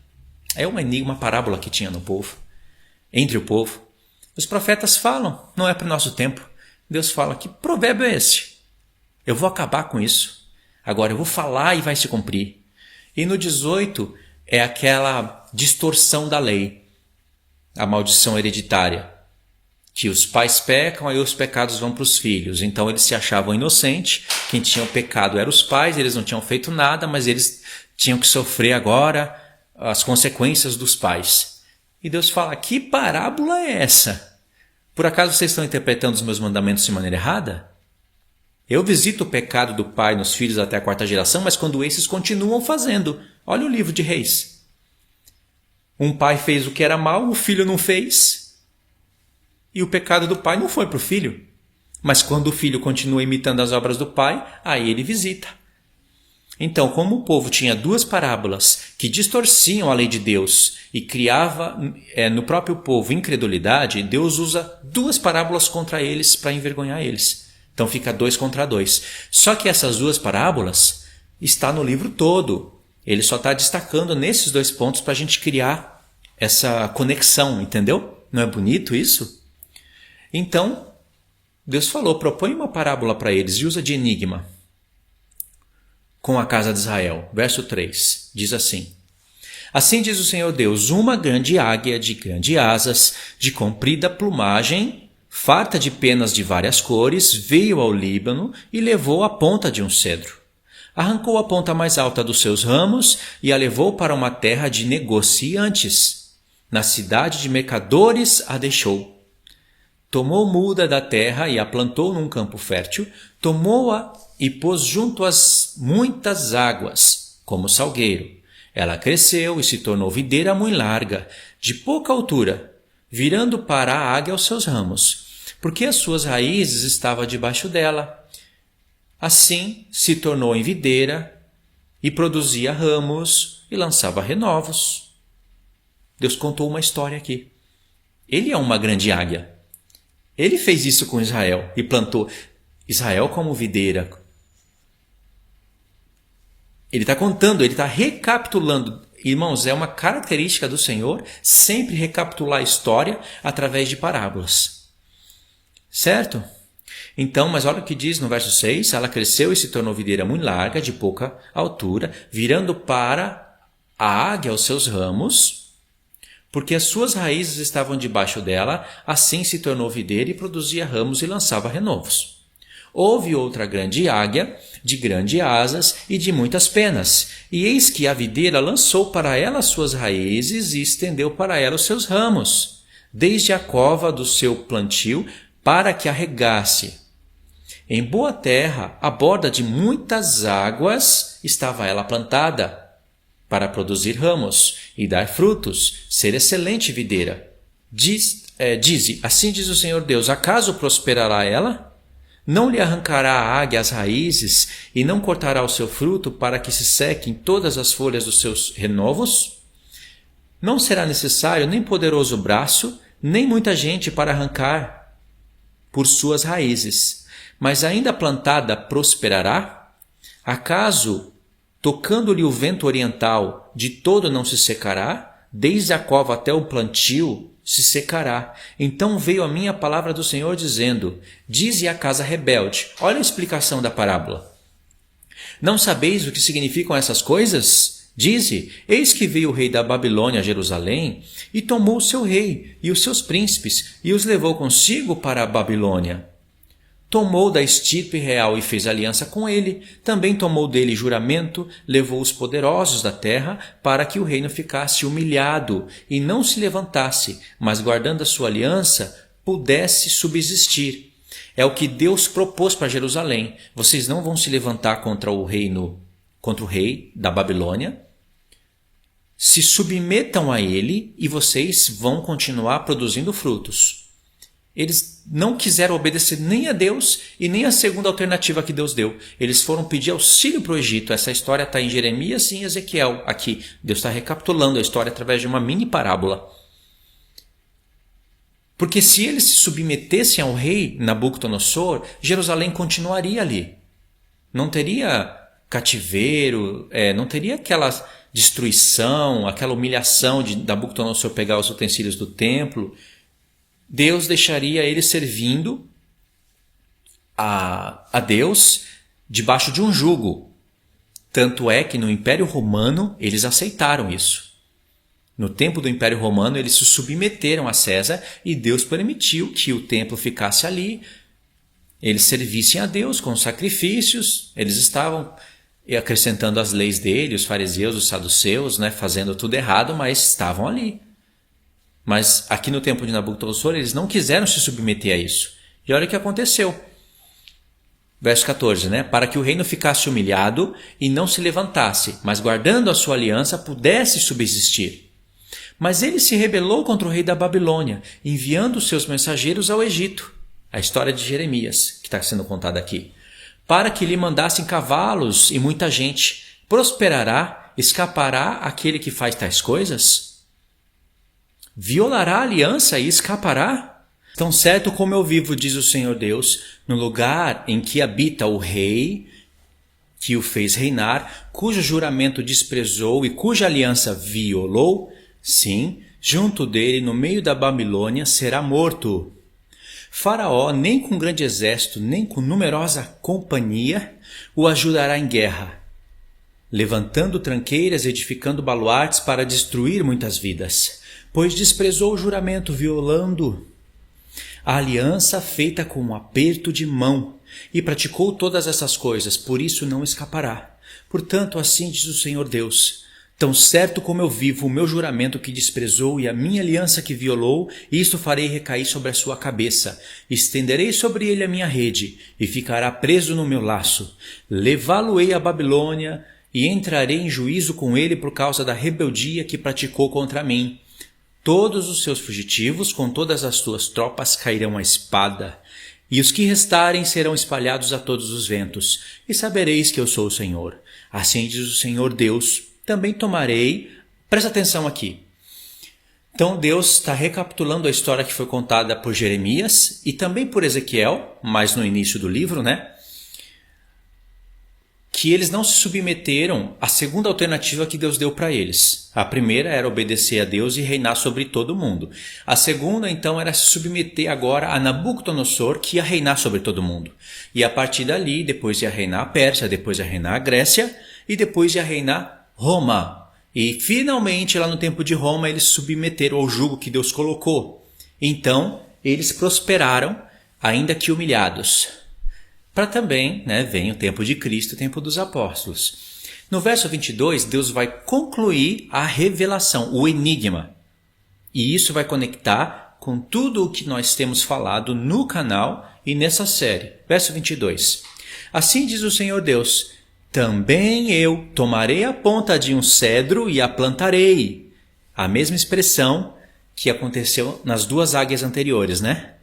É uma enigma, uma parábola que tinha no povo, entre o povo. Os profetas falam, não é para o nosso tempo. Deus fala, que provérbio é esse? Eu vou acabar com isso. Agora eu vou falar e vai se cumprir. E no 18 é aquela distorção da lei, a maldição hereditária, que os pais pecam, aí os pecados vão para os filhos. Então eles se achavam inocentes, quem tinha o pecado eram os pais, eles não tinham feito nada, mas eles tinham que sofrer agora as consequências dos pais. E Deus fala, que parábola é essa? Por acaso vocês estão interpretando os meus mandamentos de maneira errada? Eu visito o pecado do pai nos filhos até a 4ª geração, mas quando esses continuam fazendo. Olha o livro de Reis. Um pai fez o que era mal, o filho não fez. E o pecado do pai não foi para o filho. Mas quando o filho continua imitando as obras do pai, aí ele visita. Então, como o povo tinha 2 parábolas que distorciam a lei de Deus e criava no próprio povo incredulidade, Deus usa 2 parábolas contra eles para envergonhar eles. Então fica 2 contra 2. Só que essas 2 parábolas estão no livro todo. Ele só está destacando nesses 2 pontos para a gente criar essa conexão, entendeu? Não é bonito isso? Então, Deus falou, propõe uma parábola para eles e usa de enigma com a casa de Israel. Verso 3, diz assim: Assim diz o Senhor Deus, uma grande águia de grandes asas, de comprida plumagem, farta de penas de várias cores, veio ao Líbano e levou a ponta de um cedro. Arrancou a ponta mais alta dos seus ramos e a levou para uma terra de negociantes. Na cidade de mercadores a deixou. Tomou muda da terra e a plantou num campo fértil, tomou-a e pôs junto às muitas águas, como salgueiro. Ela cresceu e se tornou videira muito larga, de pouca altura, virando para a águia os seus ramos, porque as suas raízes estavam debaixo dela. Assim se tornou em videira e produzia ramos e lançava renovos. Deus contou uma história aqui. Ele é uma grande águia. Ele fez isso com Israel e plantou Israel como videira. Ele está contando, ele está recapitulando. Irmãos, é uma característica do Senhor sempre recapitular a história através de parábolas. Certo? Então, mas olha o que diz no verso 6. Ela cresceu e se tornou videira muito larga, de pouca altura, virando para a águia os seus ramos, porque as suas raízes estavam debaixo dela, assim se tornou videira e produzia ramos e lançava renovos. Houve outra grande águia, de grandes asas e de muitas penas, e eis que a videira lançou para ela suas raízes e estendeu para ela os seus ramos, desde a cova do seu plantio, para que a regasse. Em boa terra, à borda de muitas águas, estava ela plantada, para produzir ramos e dar frutos, ser excelente videira. Dize, assim diz o Senhor Deus, acaso prosperará ela? Não lhe arrancará a águia as raízes e não cortará o seu fruto para que se sequem todas as folhas dos seus renovos? Não será necessário nem poderoso braço, nem muita gente para arrancar por suas raízes. Mas ainda plantada prosperará? Acaso, tocando-lhe o vento oriental, de todo não se secará? Desde a cova até o plantio se secará. Então veio a minha palavra do Senhor dizendo, dize à casa rebelde. Olha a explicação da parábola. Não sabeis o que significam essas coisas? Dize, eis que veio o rei da Babilônia a Jerusalém e tomou o seu rei e os seus príncipes e os levou consigo para a Babilônia. Tomou da estirpe real e fez aliança com ele, também tomou dele juramento, levou os poderosos da terra, para que o reino ficasse humilhado e não se levantasse, mas guardando a sua aliança, pudesse subsistir. É o que Deus propôs para Jerusalém. Vocês não vão se levantar contra o rei da Babilônia. Se submetam a ele e vocês vão continuar produzindo frutos. Eles não quiseram obedecer nem a Deus e nem a segunda alternativa que Deus deu. Eles foram pedir auxílio para o Egito. Essa história está em Jeremias e em Ezequiel. Aqui, Deus está recapitulando a história através de uma mini parábola. Porque se eles se submetessem ao rei Nabucodonosor, Jerusalém continuaria ali. Não teria cativeiro, não teria aquela destruição, aquela humilhação de Nabucodonosor pegar os utensílios do templo. Deus deixaria eles servindo a Deus debaixo de um jugo. Tanto é que no Império Romano eles aceitaram isso. No tempo do Império Romano eles se submeteram a César e Deus permitiu que o templo ficasse ali. Eles servissem a Deus com sacrifícios, eles estavam acrescentando as leis dele, os fariseus, os saduceus, fazendo tudo errado, mas estavam ali. Mas aqui no tempo de Nabucodonosor, eles não quiseram se submeter a isso. E olha o que aconteceu. Verso 14, para que o reino ficasse humilhado e não se levantasse, mas guardando a sua aliança, pudesse subsistir. Mas ele se rebelou contra o rei da Babilônia, enviando seus mensageiros ao Egito. A história de Jeremias, que está sendo contada aqui. Para que lhe mandassem cavalos e muita gente. Prosperará, escapará aquele que faz tais coisas? Violará a aliança e escapará? Tão certo como eu vivo, diz o Senhor Deus, no lugar em que habita o rei, que o fez reinar, cujo juramento desprezou e cuja aliança violou, sim, junto dele, no meio da Babilônia, será morto. Faraó, nem com grande exército, nem com numerosa companhia, o ajudará em guerra, levantando tranqueiras, edificando baluartes para destruir muitas vidas. Pois desprezou o juramento, violando a aliança feita com um aperto de mão, e praticou todas essas coisas, por isso não escapará. Portanto, assim diz o Senhor Deus: tão certo como eu vivo, o meu juramento que desprezou e a minha aliança que violou, isto farei recair sobre a sua cabeça. Estenderei sobre ele a minha rede, e ficará preso no meu laço. Levá-lo-ei à Babilônia, e entrarei em juízo com ele por causa da rebeldia que praticou contra mim. Todos os seus fugitivos, com todas as tuas tropas, cairão à espada, e os que restarem serão espalhados a todos os ventos, e sabereis que eu sou o Senhor. Assim diz o Senhor Deus: também tomarei... Presta atenção aqui. Então Deus está recapitulando a história que foi contada por Jeremias e também por Ezequiel, mas no início do livro, né? Que eles não se submeteram à segunda alternativa que Deus deu para eles. A primeira era obedecer a Deus e reinar sobre todo mundo. A segunda, então, era se submeter agora a Nabucodonosor, que ia reinar sobre todo mundo. E a partir dali, depois ia reinar a Pérsia, depois ia reinar a Grécia e depois ia reinar Roma. E finalmente, lá no tempo de Roma, eles se submeteram ao jugo que Deus colocou. Então, eles prosperaram, ainda que humilhados. Para também, vem o tempo de Cristo, o tempo dos apóstolos. No verso 22, Deus vai concluir a revelação, o enigma. E isso vai conectar com tudo o que nós temos falado no canal e nessa série. Verso 22. Assim diz o Senhor Deus: também eu tomarei a ponta de um cedro e a plantarei. A mesma expressão que aconteceu nas duas águias anteriores, né?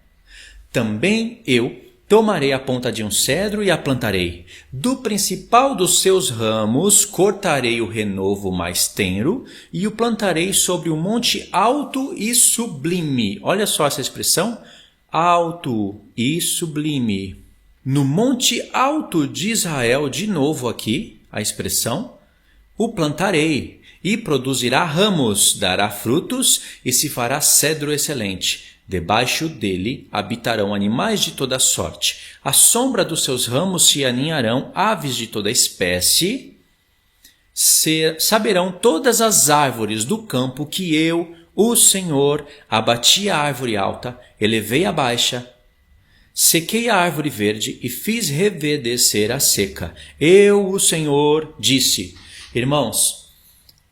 Também eu tomarei a ponta de um cedro e a plantarei. Do principal dos seus ramos cortarei o renovo mais tenro e o plantarei sobre um monte alto e sublime. Olha só essa expressão. Alto e sublime. No monte alto de Israel, de novo aqui a expressão, o plantarei e produzirá ramos, dará frutos e se fará cedro excelente. Debaixo dele habitarão animais de toda sorte. À sombra dos seus ramos se aninharão aves de toda espécie. Saberão todas as árvores do campo que eu, o Senhor, abati a árvore alta, elevei a baixa, sequei a árvore verde e fiz reverdecer a seca. Eu, o Senhor, disse. Irmãos,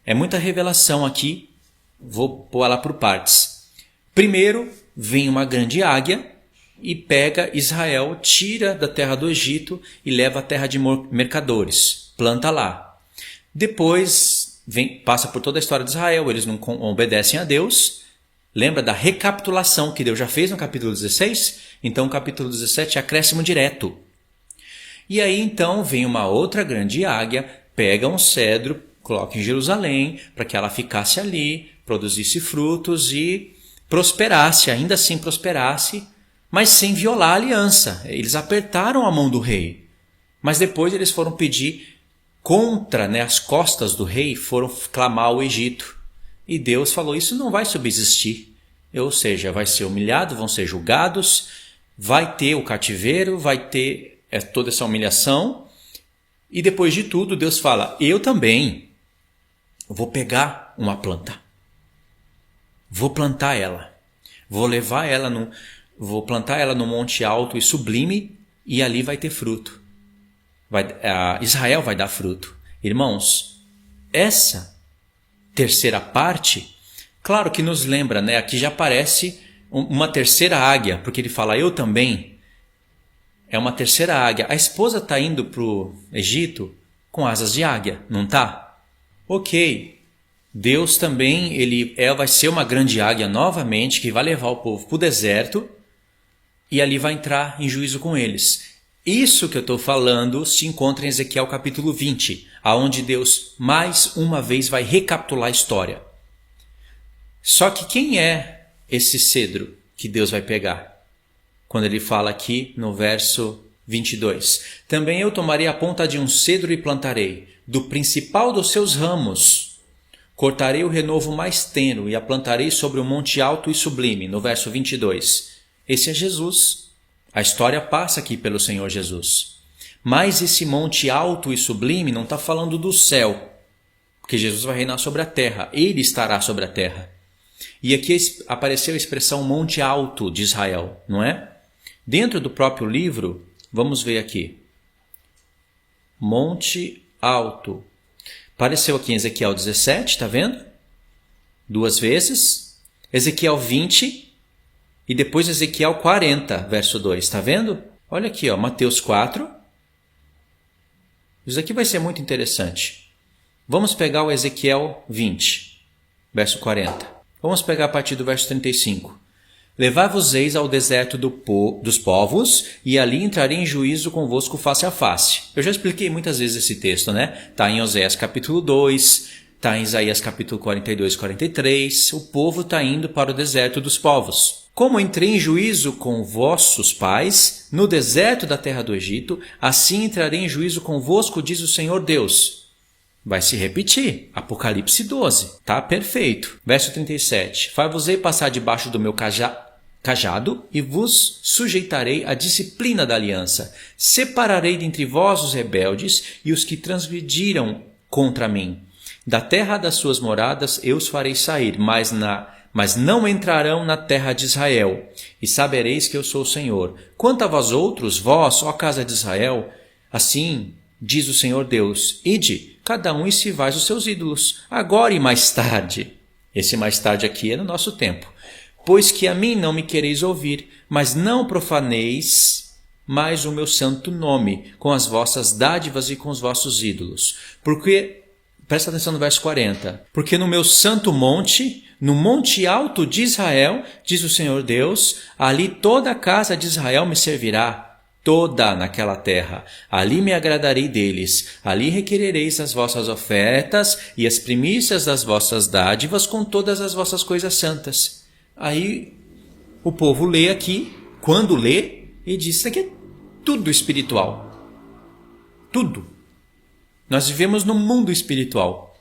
é muita revelação aqui. Vou pôr ela por partes. Primeiro, vem uma grande águia e pega Israel, tira da terra do Egito e leva à terra de mercadores, planta lá. Depois passa por toda a história de Israel, eles não obedecem a Deus. Lembra da recapitulação que Deus já fez no capítulo 16? Então o capítulo 17 é acréscimo direto. E aí então vem uma outra grande águia, pega um cedro, coloca em Jerusalém para que ela ficasse ali, produzisse frutos e prosperasse, ainda assim prosperasse, mas sem violar a aliança. Eles apertaram a mão do rei, mas depois eles foram pedir contra, as costas do rei, foram clamar ao Egito. E Deus falou, isso não vai subsistir. Ou seja, vai ser humilhado, vão ser julgados, vai ter o cativeiro, vai ter toda essa humilhação. E depois de tudo, Deus fala, eu também vou pegar uma planta. Vou plantar ela, vou plantar ela no monte alto e sublime e ali vai ter fruto. Israel vai dar fruto. Irmãos, essa terceira parte, claro que nos lembra, aqui já aparece uma terceira águia, porque ele fala, eu também, é uma terceira águia. A esposa está indo para o Egito com asas de águia, não está? Ok. Deus também, vai ser uma grande águia novamente, que vai levar o povo para o deserto e ali vai entrar em juízo com eles. Isso que eu estou falando se encontra em Ezequiel capítulo 20, onde Deus mais uma vez vai recapitular a história. Só que quem é esse cedro que Deus vai pegar? Quando ele fala aqui no verso 22. Também eu tomarei a ponta de um cedro e plantarei, do principal dos seus ramos. Cortarei o renovo mais tenro e a plantarei sobre um monte alto e sublime. No verso 22. Esse é Jesus. A história passa aqui pelo Senhor Jesus. Mas esse monte alto e sublime não está falando do céu. Porque Jesus vai reinar sobre a terra. Ele estará sobre a terra. E aqui apareceu a expressão monte alto de Israel, não é? Dentro do próprio livro, vamos ver aqui. Monte alto. Apareceu aqui em Ezequiel 17, tá vendo? 2 vezes. Ezequiel 20 e depois Ezequiel 40, verso 2, tá vendo? Olha aqui, ó, Mateus 4. Isso aqui vai ser muito interessante. Vamos pegar o Ezequiel 20, verso 40. Vamos pegar a partir do verso 35. Levai-vos-eis ao deserto dos povos, e ali entrarei em juízo convosco face a face. Eu já expliquei muitas vezes esse texto, né? Está em Oséias capítulo 2, está em Isaías capítulo 42 e 43. O povo está indo para o deserto dos povos. Como entrei em juízo com vossos pais, no deserto da terra do Egito, assim entrarei em juízo convosco, diz o Senhor Deus. Vai se repetir. Apocalipse 12. Tá perfeito. Verso 37. Far-vos-ei passar debaixo do meu cajado e vos sujeitarei à disciplina da aliança. Separarei dentre vós os rebeldes e os que transgrediram contra mim. Da terra das suas moradas eu os farei sair, mas não entrarão na terra de Israel. E sabereis que eu sou o Senhor. Quanto a vós outros, vós, ó casa de Israel, assim diz o Senhor Deus, ide, cada um e sirvais os seus ídolos, agora e mais tarde. Esse mais tarde aqui é no nosso tempo. Pois que a mim não me quereis ouvir, mas não profaneis mais o meu santo nome, com as vossas dádivas e com os vossos ídolos. Porque, presta atenção no verso 40, porque no meu santo monte, no monte alto de Israel, diz o Senhor Deus, ali toda a casa de Israel me servirá, toda naquela terra. Ali me agradarei deles. Ali requerereis as vossas ofertas e as primícias das vossas dádivas com todas as vossas coisas santas. Aí o povo lê aqui, quando lê, e diz, isso aqui é tudo espiritual. Tudo. Nós vivemos no mundo espiritual.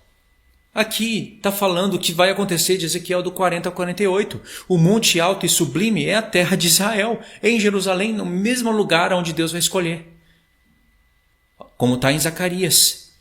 Aqui está falando o que vai acontecer de Ezequiel do 40 ao 48. O monte alto e sublime é a terra de Israel, em Jerusalém, no mesmo lugar onde Deus vai escolher. Como está em Zacarias.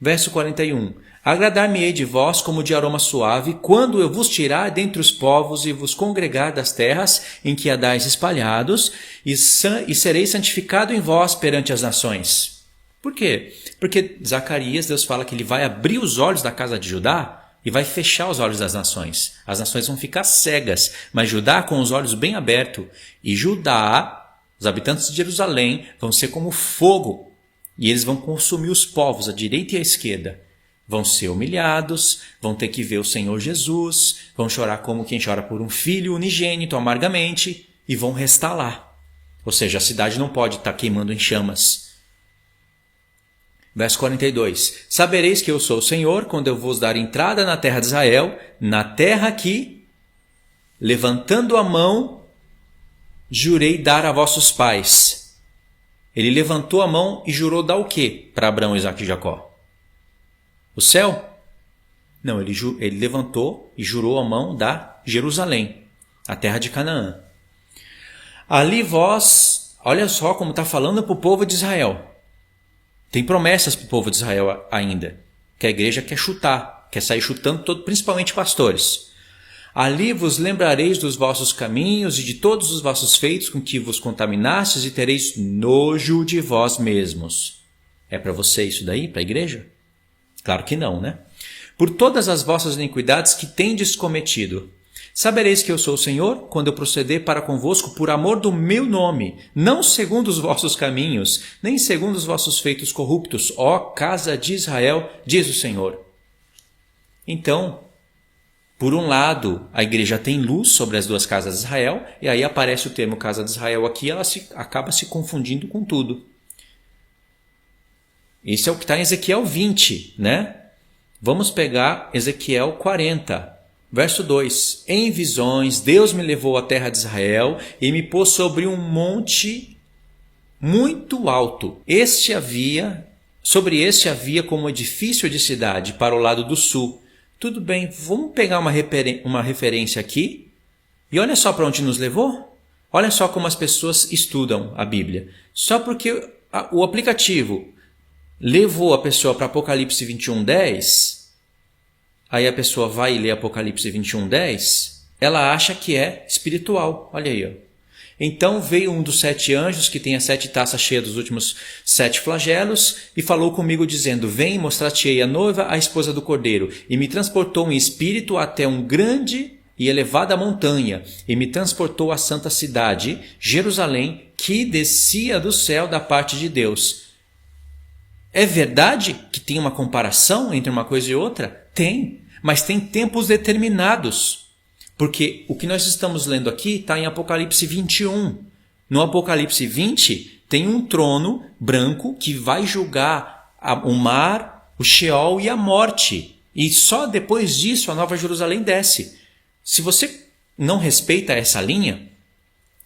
Verso 41. Agradar-me-ei de vós como de aroma suave, quando eu vos tirar dentre os povos e vos congregar das terras em que andais espalhados, e sereis santificado em vós perante as nações. Por quê? Porque Zacarias, Deus fala que ele vai abrir os olhos da casa de Judá e vai fechar os olhos das nações. As nações vão ficar cegas, mas Judá com os olhos bem abertos. E Judá, os habitantes de Jerusalém, vão ser como fogo. E eles vão consumir os povos, à direita e à esquerda. Vão ser humilhados, vão ter que ver o Senhor Jesus, vão chorar como quem chora por um filho unigênito amargamente e vão restar lá. Ou seja, a cidade não pode estar queimando em chamas. Verso 42. Sabereis que eu sou o Senhor, quando eu vos dar entrada na terra de Israel, na terra que, levantando a mão, jurei dar a vossos pais. Ele levantou a mão e jurou dar o quê para Abraão, Isaque e Jacó? O céu? Não, ele levantou e jurou a mão da Jerusalém, a terra de Canaã. Ali vós, olha só como está falando para o povo de Israel. Tem promessas para o povo de Israel ainda, que a igreja quer chutar, quer sair chutando, principalmente pastores. Ali vos lembrareis dos vossos caminhos e de todos os vossos feitos com que vos contaminastes e tereis nojo de vós mesmos. É para você isso daí, para a igreja? Claro que não, né? Por todas as vossas iniquidades que tendes cometido. Sabereis que eu sou o Senhor, quando eu proceder para convosco por amor do meu nome, não segundo os vossos caminhos, nem segundo os vossos feitos corruptos, ó casa de Israel, diz o Senhor. Então, por um lado, a igreja tem luz sobre as duas casas de Israel, e aí aparece o termo casa de Israel aqui, ela acaba se confundindo com tudo. Isso é o que está em Ezequiel 20, né? Vamos pegar Ezequiel 40. Verso 2. Em visões, Deus me levou à terra de Israel e me pôs sobre um monte muito alto. Sobre este havia como edifício de cidade para o lado do sul. Tudo bem, vamos pegar uma referência aqui. E olha só para onde nos levou. Olha só como as pessoas estudam a Bíblia. Só porque o aplicativo levou a pessoa para Apocalipse 21:10... Aí a pessoa vai ler Apocalipse 21:10, ela acha que é espiritual. Olha aí, ó. Então veio um dos 7 anjos, que tem as 7 taças cheias dos últimos 7 flagelos, e falou comigo dizendo, vem, mostrar-te-ei a noiva, a esposa do Cordeiro. E me transportou em espírito até um grande e elevada montanha, e me transportou à santa cidade, Jerusalém, que descia do céu da parte de Deus. É verdade que tem uma comparação entre uma coisa e outra? Tem, mas tem tempos determinados. Porque o que nós estamos lendo aqui está em Apocalipse 21. No Apocalipse 20 tem um trono branco que vai julgar o mar, o Sheol e a morte. E só depois disso a Nova Jerusalém desce. Se você não respeita essa linha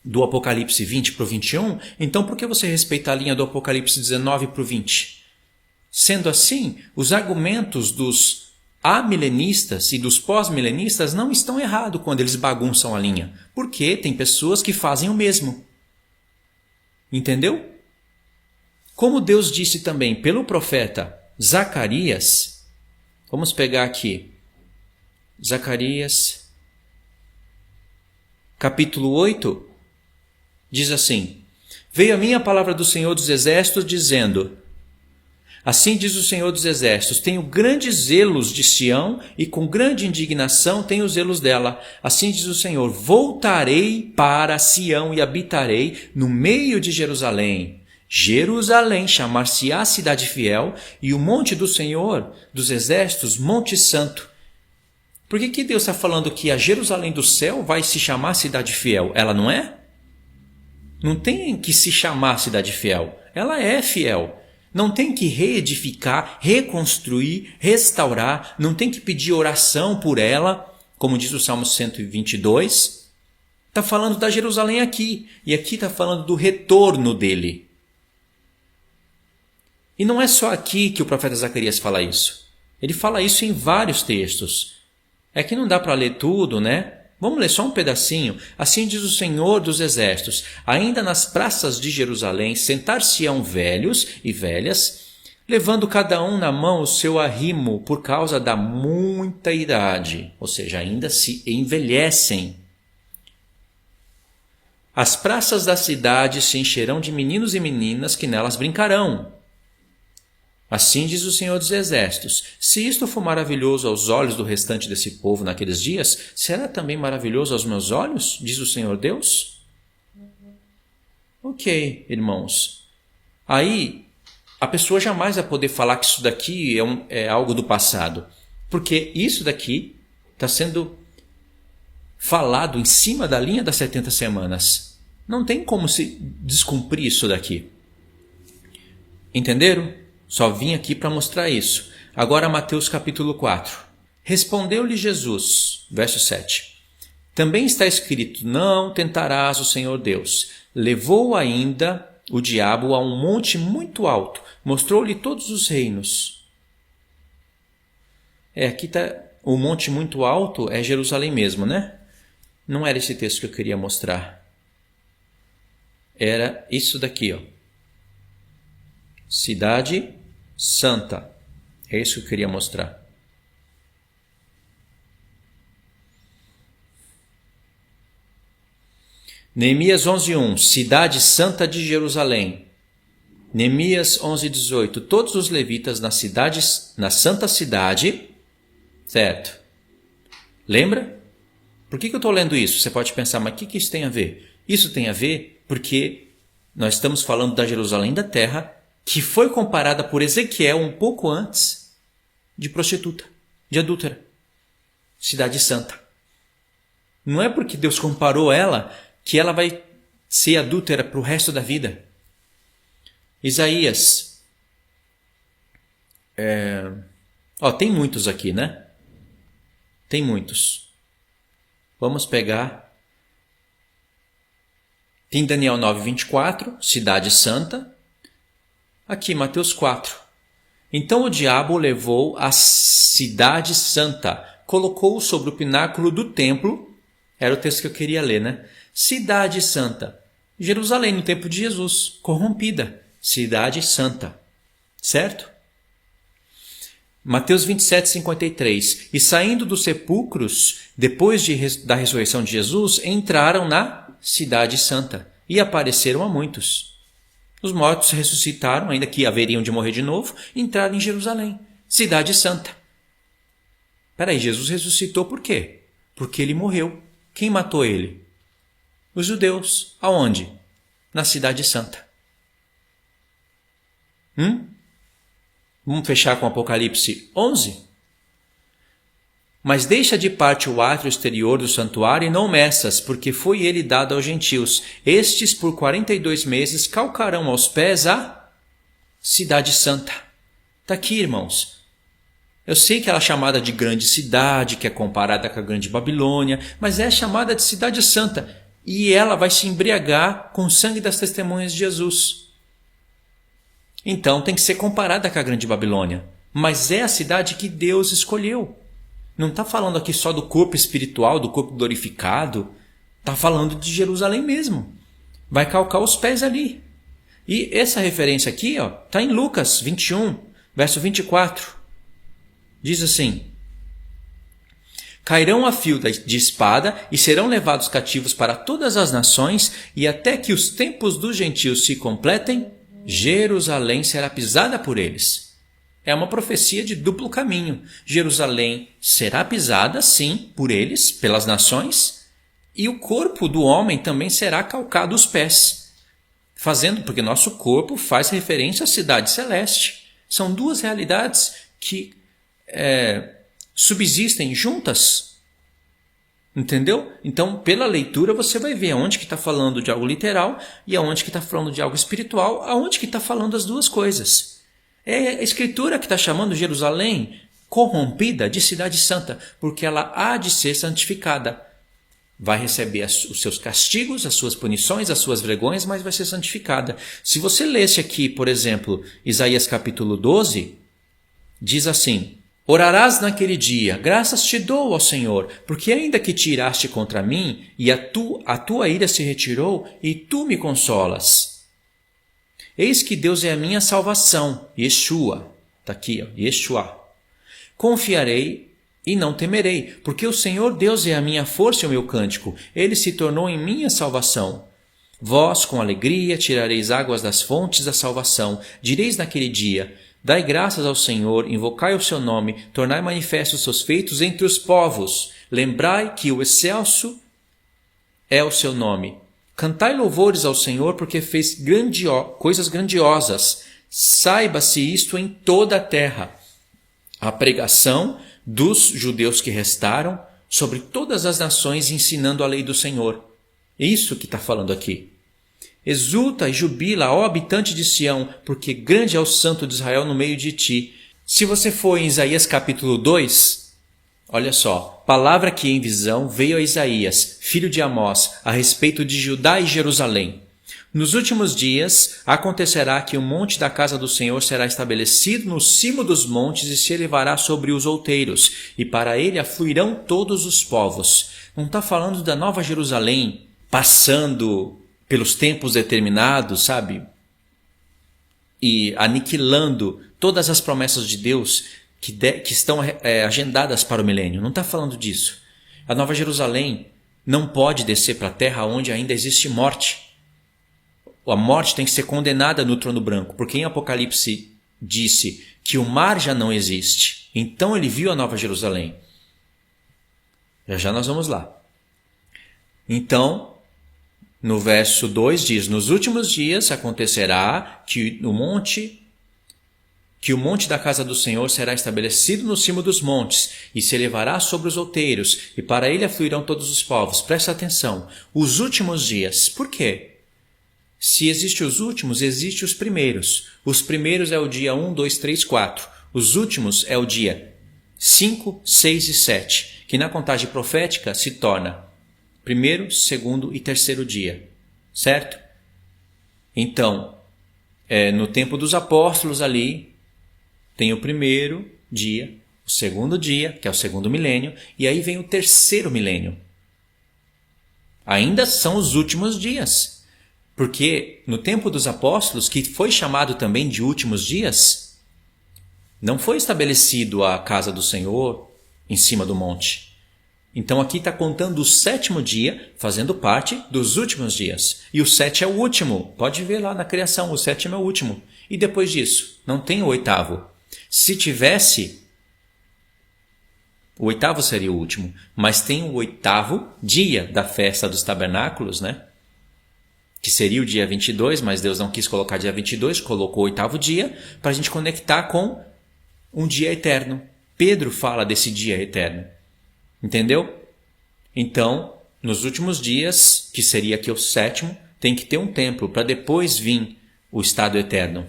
do Apocalipse 20 para o 21, então por que você respeita a linha do Apocalipse 19 para o 20? Sendo assim, os argumentos dos amilenistas e dos pós-milenistas não estão errados quando eles bagunçam a linha, porque tem pessoas que fazem o mesmo. Entendeu? Como Deus disse também pelo profeta Zacarias, vamos pegar aqui, Zacarias, capítulo 8, diz assim, veio a mim a palavra do Senhor dos Exércitos, dizendo, assim diz o Senhor dos Exércitos, tenho grandes zelos de Sião e com grande indignação tenho zelos dela. Assim diz o Senhor, voltarei para Sião e habitarei no meio de Jerusalém. Jerusalém chamar-se-á cidade fiel e o monte do Senhor dos Exércitos, monte santo. Por que Deus está falando que a Jerusalém do céu vai se chamar cidade fiel? Ela não é? Não tem que se chamar cidade fiel. Ela é fiel. Não tem que reedificar, reconstruir, restaurar, não tem que pedir oração por ela, como diz o Salmo 122. Está falando da Jerusalém aqui, e aqui está falando do retorno dele. E não é só aqui que o profeta Zacarias fala isso. Ele fala isso em vários textos. É que não dá para ler tudo, né? Vamos ler só um pedacinho. Assim diz o Senhor dos Exércitos, ainda nas praças de Jerusalém sentar-se-ão velhos e velhas, levando cada um na mão o seu arrimo por causa da muita idade, ou seja, ainda se envelhecem. As praças da cidade se encherão de meninos e meninas que nelas brincarão. Assim diz o Senhor dos Exércitos, se isto for maravilhoso aos olhos do restante desse povo naqueles dias, será também maravilhoso aos meus olhos? Diz o Senhor Deus. Ok, irmãos. Aí, a pessoa jamais vai poder falar que isso daqui é algo do passado. Porque isso daqui está sendo falado em cima da linha das 70 semanas. Não tem como se descumprir isso daqui. Entenderam? Só vim aqui para mostrar isso. Agora Mateus capítulo 4. Respondeu-lhe Jesus, verso 7. Também está escrito, não tentarás o Senhor Deus. Levou ainda o diabo a um monte muito alto, mostrou-lhe todos os reinos. Aqui está o monte muito alto, é Jerusalém mesmo, né? Não era esse texto que eu queria mostrar. Era isso daqui, ó. Cidade Santa. É isso que eu queria mostrar. Neemias 11:1. Cidade Santa de Jerusalém. Neemias 11:18. Todos os levitas na Santa Cidade. Certo? Lembra? Por que eu estou lendo isso? Você pode pensar, mas o que isso tem a ver? Isso tem a ver porque nós estamos falando da Jerusalém da terra, que foi comparada por Ezequiel um pouco antes de prostituta, de adúltera. Cidade Santa. Não é porque Deus comparou ela que ela vai ser adúltera para o resto da vida. Isaías. Tem muitos aqui, né? Tem muitos. Vamos pegar. Tem Daniel 9:24, Cidade Santa. Aqui, Mateus 4. Então o diabo levou a cidade santa, colocou-o sobre o pináculo do templo. Era o texto que eu queria ler, né? Cidade santa. Jerusalém no tempo de Jesus, corrompida. Cidade santa. Certo? Mateus 27:53. E saindo dos sepulcros, depois da ressurreição de Jesus, entraram na cidade santa, e apareceram a muitos. Os mortos ressuscitaram, ainda que haveriam de morrer de novo, e entraram em Jerusalém, cidade santa. Peraí, Jesus ressuscitou por quê? Porque ele morreu. Quem matou ele? Os judeus. Aonde? Na cidade santa. Vamos fechar com Apocalipse 11? Mas deixa de parte o átrio exterior do santuário e não meças, porque foi ele dado aos gentios. Estes por 42 meses calcarão aos pés a cidade santa. Está aqui, irmãos. Eu sei que ela é chamada de grande cidade, que é comparada com a grande Babilônia, mas é chamada de cidade santa. E ela vai se embriagar com o sangue das testemunhas de Jesus. Então tem que ser comparada com a grande Babilônia. Mas é a cidade que Deus escolheu. Não está falando aqui só do corpo espiritual, do corpo glorificado. Está falando de Jerusalém mesmo. Vai calcar os pés ali. E essa referência aqui está em Lucas 21, verso 24. Diz assim: cairão a fio de espada e serão levados cativos para todas as nações, e até que os tempos dos gentios se completem, Jerusalém será pisada por eles. É uma profecia de duplo caminho. Jerusalém será pisada, sim, por eles, pelas nações, e o corpo do homem também será calcado os pés. Porque nosso corpo faz referência à cidade celeste. São duas realidades que subsistem juntas. Entendeu? Então, pela leitura, você vai ver aonde que está falando de algo literal e aonde que está falando de algo espiritual, aonde que está falando as duas coisas. É a Escritura que está chamando Jerusalém corrompida de cidade santa, porque ela há de ser santificada. Vai receber os seus castigos, as suas punições, as suas vergonhas, mas vai ser santificada. Se você lesse aqui, por exemplo, Isaías capítulo 12, diz assim: orarás naquele dia, graças te dou, ó Senhor, porque ainda que te iraste contra mim, e a tua ira se retirou, e tu me consolas. Eis que Deus é a minha salvação, Yeshua. Está aqui, Yeshua. Confiarei e não temerei, porque o Senhor Deus é a minha força e o meu cântico. Ele se tornou em minha salvação. Vós, com alegria, tirareis águas das fontes da salvação. Direis naquele dia: dai graças ao Senhor, invocai o seu nome, tornai manifestos os seus feitos entre os povos. Lembrai que o excelso é o seu nome. Cantai louvores ao Senhor, porque fez coisas grandiosas. Saiba-se isto em toda a terra. A pregação dos judeus que restaram sobre todas as nações, ensinando a lei do Senhor. Isso que está falando aqui. Exulta e jubila, ó habitante de Sião, porque grande é o santo de Israel no meio de ti. Se você for em Isaías capítulo 2, olha só, palavra que em visão veio a Isaías, filho de Amós, a respeito de Judá e Jerusalém. Nos últimos dias acontecerá que o monte da casa do Senhor será estabelecido no cimo dos montes e se elevará sobre os outeiros, e para ele afluirão todos os povos. Não está falando da Nova Jerusalém passando pelos tempos determinados, sabe? E aniquilando todas as promessas de Deus que estão agendadas para o milênio. Não está falando disso. A Nova Jerusalém não pode descer para a terra onde ainda existe morte. A morte tem que ser condenada no trono branco, porque em Apocalipse disse que o mar já não existe. Então ele viu a Nova Jerusalém. Já nós vamos lá. Então, no verso 2 diz: nos últimos dias acontecerá que o monte da casa do Senhor será estabelecido no cimo dos montes, e se elevará sobre os outeiros, e para ele afluirão todos os povos. Presta atenção, os últimos dias. Por quê? Se existe os últimos, existe os primeiros. Os primeiros é o dia 1, 2, 3, 4. Os últimos é o dia 5, 6 e 7, que na contagem profética se torna primeiro, segundo e terceiro dia. Certo? Então, no tempo dos apóstolos ali, tem o primeiro dia, o segundo dia, que é o segundo milênio, e aí vem o terceiro milênio. Ainda são os últimos dias. Porque no tempo dos apóstolos, que foi chamado também de últimos dias, não foi estabelecido a casa do Senhor em cima do monte. Então aqui está contando o 7º dia, fazendo parte dos últimos dias. E o 7 é o último. Pode ver lá na criação, o 7º é o último. E depois disso, não tem o 8º. Se tivesse, o 8º seria o último. Mas tem o 8º dia da festa dos tabernáculos, né? Que seria o dia 22, mas Deus não quis colocar dia 22, colocou o 8º dia para a gente conectar com um dia eterno. Pedro fala desse dia eterno. Entendeu? Então, nos últimos dias, que seria aqui o 7º, tem que ter um templo para depois vir o estado eterno.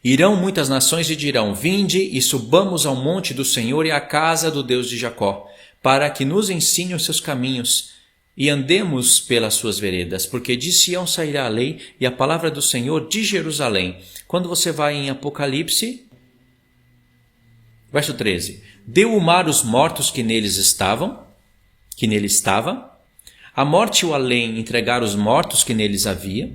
Irão muitas nações e dirão: vinde e subamos ao monte do Senhor e à casa do Deus de Jacó, para que nos ensine os seus caminhos e andemos pelas suas veredas, porque de Sião sairá a lei e a palavra do Senhor de Jerusalém. Quando você vai em Apocalipse, verso 13: deu o mar os mortos que nele estava, a morte e o além entregaram os mortos que neles havia,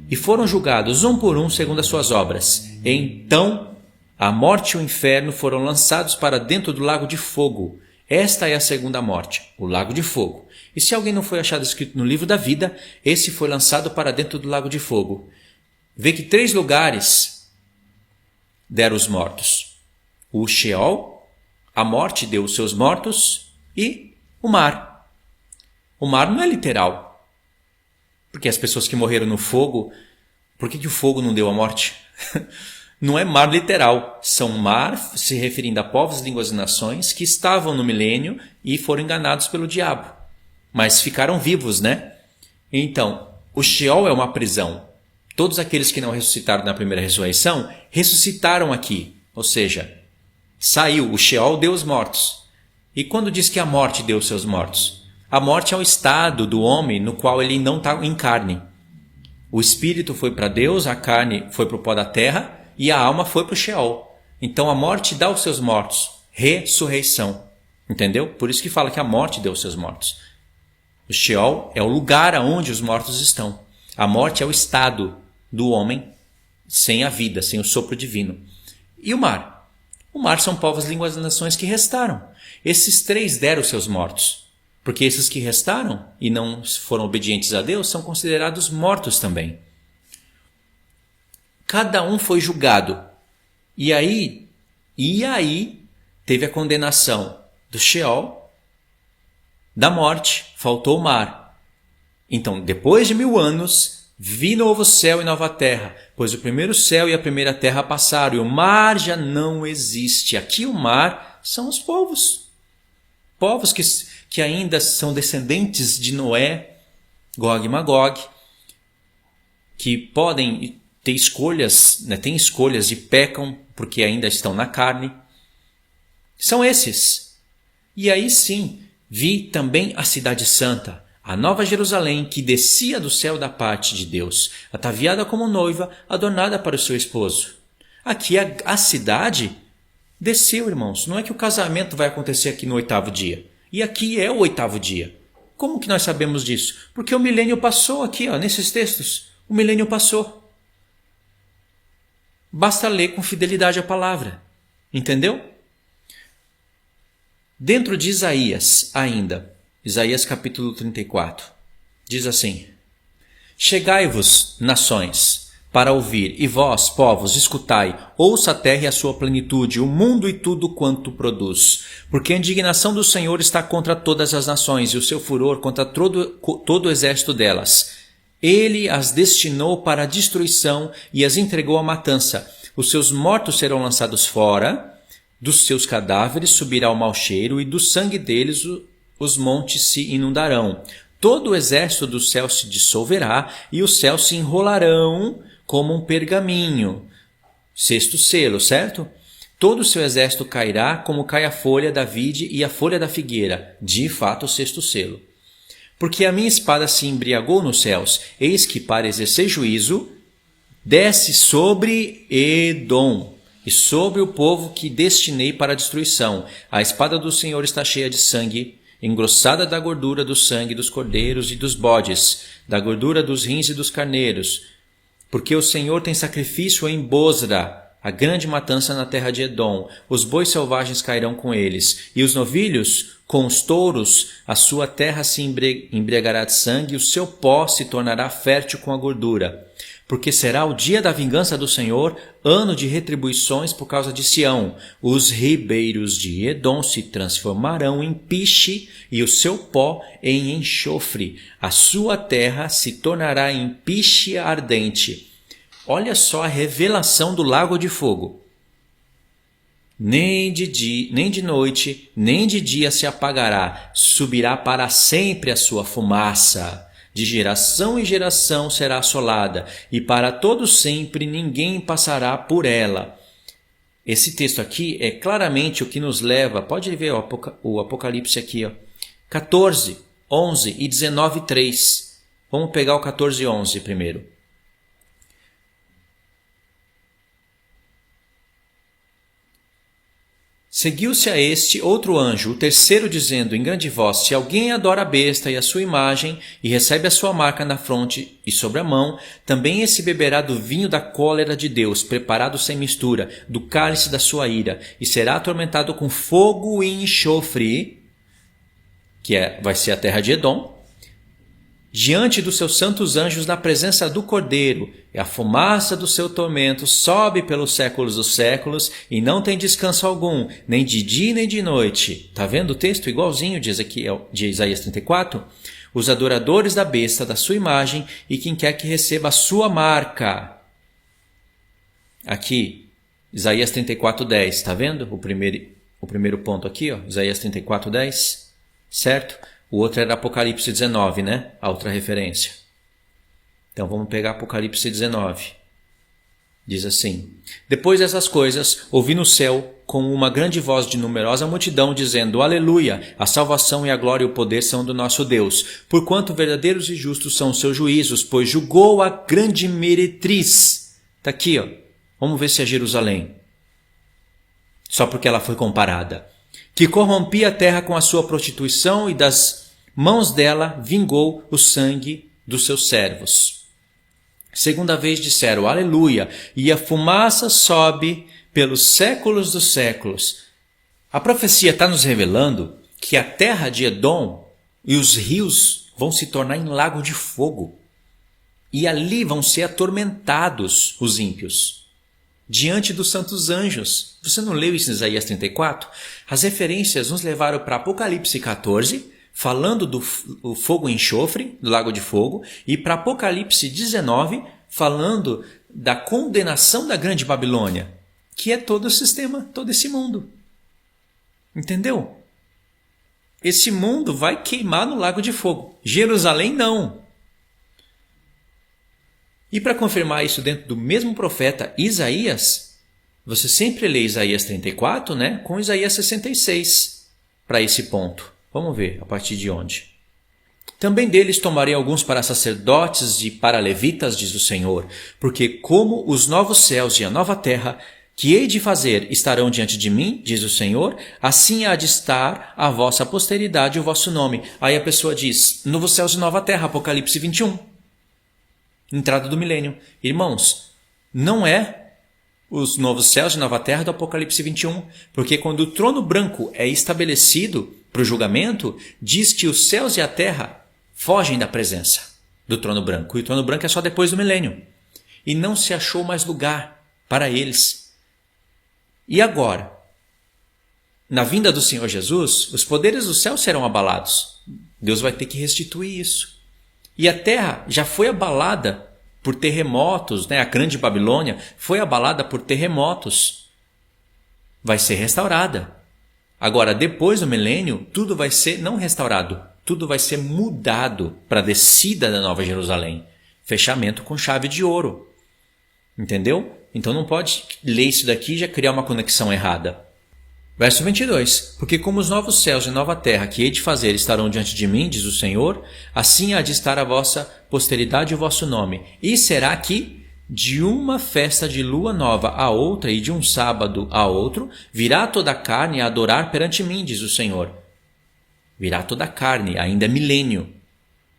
e foram julgados um por um segundo as suas obras. Então a morte e o inferno foram lançados para dentro do lago de fogo. Esta é a segunda morte, o lago de fogo. E se alguém não foi achado escrito no livro da vida, esse foi lançado para dentro do lago de fogo. Vê que 3 lugares deram os mortos: o Sheol, a morte deu os seus mortos, e o mar. O mar não é literal. Porque as pessoas que morreram no fogo, por que o fogo não deu a morte? Não é mar literal. São mar se referindo a povos, línguas e nações que estavam no milênio e foram enganados pelo diabo. Mas ficaram vivos, né? Então, o Sheol é uma prisão. Todos aqueles que não ressuscitaram na primeira ressurreição, ressuscitaram aqui. Ou seja, saiu, o Sheol deu os mortos. E quando diz que a morte deu os seus mortos? A morte é o estado do homem no qual ele não está em carne. O espírito foi para Deus, a carne foi para o pó da terra e a alma foi para o Sheol. Então a morte dá os seus mortos. Ressurreição. Entendeu? Por isso que fala que a morte deu os seus mortos. O Sheol é o lugar aonde os mortos estão. A morte é o estado do homem sem a vida, sem o sopro divino. E o mar? O mar são povos, línguas e nações que restaram. Esses 3 deram os seus mortos. Porque esses que restaram e não foram obedientes a Deus são considerados mortos também. Cada um foi julgado. E aí teve a condenação do Sheol, da morte, faltou o mar. Então, depois de 1000 anos, vi novo céu e nova terra, pois o primeiro céu e a primeira terra passaram, e o mar já não existe. Aqui o mar são os povos. Povos que ainda são descendentes de Noé, Gog e Magog, que podem ter escolhas, né, têm escolhas e pecam porque ainda estão na carne. São esses. E aí sim, vi também a cidade santa, a nova Jerusalém, que descia do céu da parte de Deus, ataviada como noiva, adornada para o seu esposo. Aqui a cidade desceu, irmãos. Não é que o casamento vai acontecer aqui no 8º dia. E aqui é o 8º dia. Como que nós sabemos disso? Porque o milênio passou aqui, nesses textos. O milênio passou. Basta ler com fidelidade a palavra. Entendeu? Dentro de Isaías ainda, Isaías capítulo 34, diz assim: chegai-vos, nações, para ouvir, e vós, povos, escutai, ouça a terra e a sua plenitude, o mundo e tudo quanto produz. Porque a indignação do Senhor está contra todas as nações, e o seu furor contra todo o exército delas. Ele as destinou para a destruição e as entregou à matança. Os seus mortos serão lançados fora, dos seus cadáveres subirá o mau cheiro, e do sangue deles os montes se inundarão. Todo o exército do céu se dissolverá, e os céus se enrolarão como um pergaminho. 6º selo, certo? Todo o seu exército cairá como cai a folha da vide e a folha da figueira. De fato, o 6º selo. Porque a minha espada se embriagou nos céus, eis que para exercer juízo, desce sobre Edom e sobre o povo que destinei para a destruição. A espada do Senhor está cheia de sangue, engrossada da gordura do sangue dos cordeiros e dos bodes, da gordura dos rins e dos carneiros. Porque o Senhor tem sacrifício em Bosra, a grande matança na terra de Edom. Os bois selvagens cairão com eles, e os novilhos com os touros. A sua terra se embriagará de sangue, e o seu pó se tornará fértil com a gordura. Porque será o dia da vingança do Senhor, ano de retribuições por causa de Sião. Os ribeiros de Edom se transformarão em piche e o seu pó em enxofre. A sua terra se tornará em piche ardente. Olha só a revelação do lago de fogo. Nem de noite, nem de dia se apagará. Subirá para sempre a sua fumaça. De geração em geração será assolada, e para todo sempre ninguém passará por ela. Esse texto aqui é claramente o que nos leva, pode ver o Apocalipse aqui, ó, 14, 11 e 19, 3. Vamos pegar o 14 e 11 primeiro. Seguiu-se a este outro anjo, o terceiro, dizendo em grande voz: se alguém adora a besta e a sua imagem, e recebe a sua marca na fronte e sobre a mão, também esse beberá do vinho da cólera de Deus, preparado sem mistura, do cálice da sua ira, e será atormentado com fogo e enxofre, vai ser a terra de Edom, diante dos seus santos anjos na presença do Cordeiro, e a fumaça do seu tormento sobe pelos séculos dos séculos, e não tem descanso algum, nem de dia nem de noite. Está vendo o texto igualzinho de Isaías 34? Os adoradores da besta, da sua imagem, e quem quer que receba a sua marca. Aqui, Isaías 34:10, está vendo? O primeiro ponto aqui, ó, Isaías 34:10, certo? O outro era Apocalipse 19, né? A outra referência. Então vamos pegar Apocalipse 19. Diz assim: depois dessas coisas, ouvi no céu com uma grande voz de numerosa multidão, dizendo: Aleluia! A salvação e a glória e o poder são do nosso Deus, porquanto verdadeiros e justos são os seus juízos, pois julgou a grande meretriz. Está aqui, ó. Vamos ver se é Jerusalém. Só porque ela foi comparada. Que corrompia a terra com a sua prostituição, e das mãos dela vingou o sangue dos seus servos. Segunda vez disseram: Aleluia! E a fumaça sobe pelos séculos dos séculos. A profecia está nos revelando que a terra de Edom e os rios vão se tornar em lago de fogo. E ali vão ser atormentados os ímpios, diante dos santos anjos. Você não leu isso em Isaías 34? As referências nos levaram para Apocalipse 14, falando do fogo e enxofre, do lago de fogo, e para Apocalipse 19, falando da condenação da grande Babilônia, que é todo o sistema, todo esse mundo. Entendeu? Esse mundo vai queimar no lago de fogo. Jerusalém não. E para confirmar isso dentro do mesmo profeta Isaías, você sempre lê Isaías 34, né, com Isaías 66 para esse ponto. Vamos ver a partir de onde. Também deles tomarei alguns para sacerdotes e para levitas, diz o Senhor, porque como os novos céus e a nova terra que hei de fazer estarão diante de mim, diz o Senhor, assim há de estar a vossa posteridade e o vosso nome. Aí a pessoa diz: novos céus e nova terra, Apocalipse 21. Entrada do milênio. Irmãos, não é os novos céus e nova terra do Apocalipse 21, porque quando o trono branco é estabelecido para o julgamento, diz que os céus e a terra fogem da presença do trono branco, e o trono branco é só depois do milênio, e não se achou mais lugar para eles. E agora, na vinda do Senhor Jesus, os poderes do céu serão abalados. Deus vai ter que restituir isso. E a terra já foi abalada por terremotos, né? A grande Babilônia foi abalada por terremotos. Vai ser restaurada. Agora, depois do milênio, tudo vai ser não restaurado, tudo vai ser mudado para a descida da Nova Jerusalém. Fechamento com chave de ouro. Entendeu? Então não pode ler isso daqui e já criar uma conexão errada. Verso 22. Porque como os novos céus e nova terra que hei de fazer estarão diante de mim, diz o Senhor, assim há de estar a vossa posteridade e o vosso nome. E será que de uma festa de lua nova a outra e de um sábado a outro, virá toda a carne a adorar perante mim, diz o Senhor. Virá toda a carne, ainda é milênio,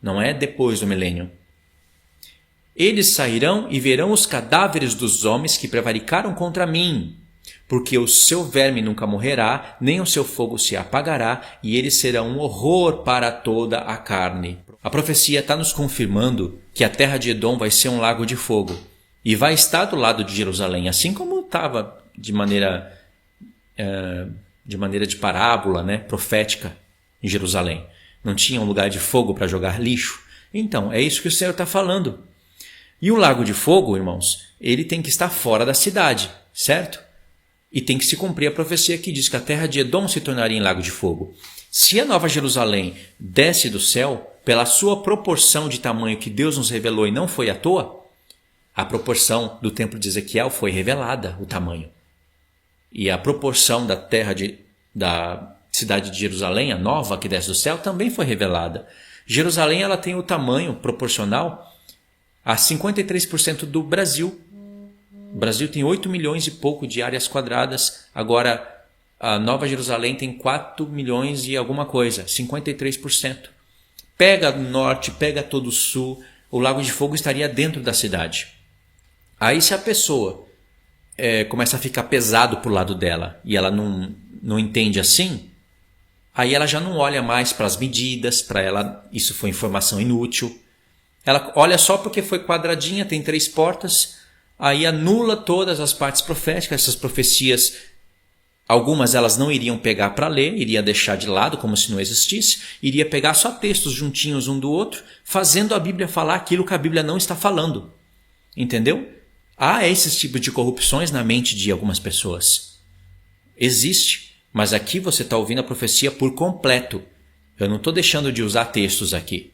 não é depois do milênio. Eles sairão e verão os cadáveres dos homens que prevaricaram contra mim, porque o seu verme nunca morrerá, nem o seu fogo se apagará, e eles serão um horror para toda a carne. A profecia está nos confirmando que a terra de Edom vai ser um lago de fogo, e vai estar do lado de Jerusalém, assim como estava de maneira de parábola, né, profética em Jerusalém. Não tinha um lugar de fogo para jogar lixo. Então, é isso que o Senhor está falando. E o lago de fogo, irmãos, ele tem que estar fora da cidade, certo? E tem que se cumprir a profecia que diz que a terra de Edom se tornaria em lago de fogo. Se a Nova Jerusalém desce do céu, pela sua proporção de tamanho que Deus nos revelou e não foi à toa, a proporção do templo de Ezequiel foi revelada, o tamanho. E a proporção da da cidade de Jerusalém, a nova que desce do céu, também foi revelada. Jerusalém ela tem o tamanho proporcional a 53% do Brasil. O Brasil tem 8 milhões e pouco de áreas quadradas. Agora, a Nova Jerusalém tem 4 milhões e alguma coisa, 53%. Pega o norte, pega todo o sul, o Lago de Fogo estaria dentro da cidade. Aí se a pessoa começa a ficar pesado para o lado dela e ela não entende assim, aí ela já não olha mais para as medidas, para ela isso foi informação inútil. Ela olha só porque foi quadradinha, tem 3 portas, aí anula todas as partes proféticas, essas profecias, algumas elas não iriam pegar para ler, iria deixar de lado como se não existisse, iria pegar só textos juntinhos um do outro, fazendo a Bíblia falar aquilo que a Bíblia não está falando. Entendeu? Há esses tipos de corrupções na mente de algumas pessoas. Existe, mas aqui você está ouvindo a profecia por completo. Eu não estou deixando de usar textos aqui.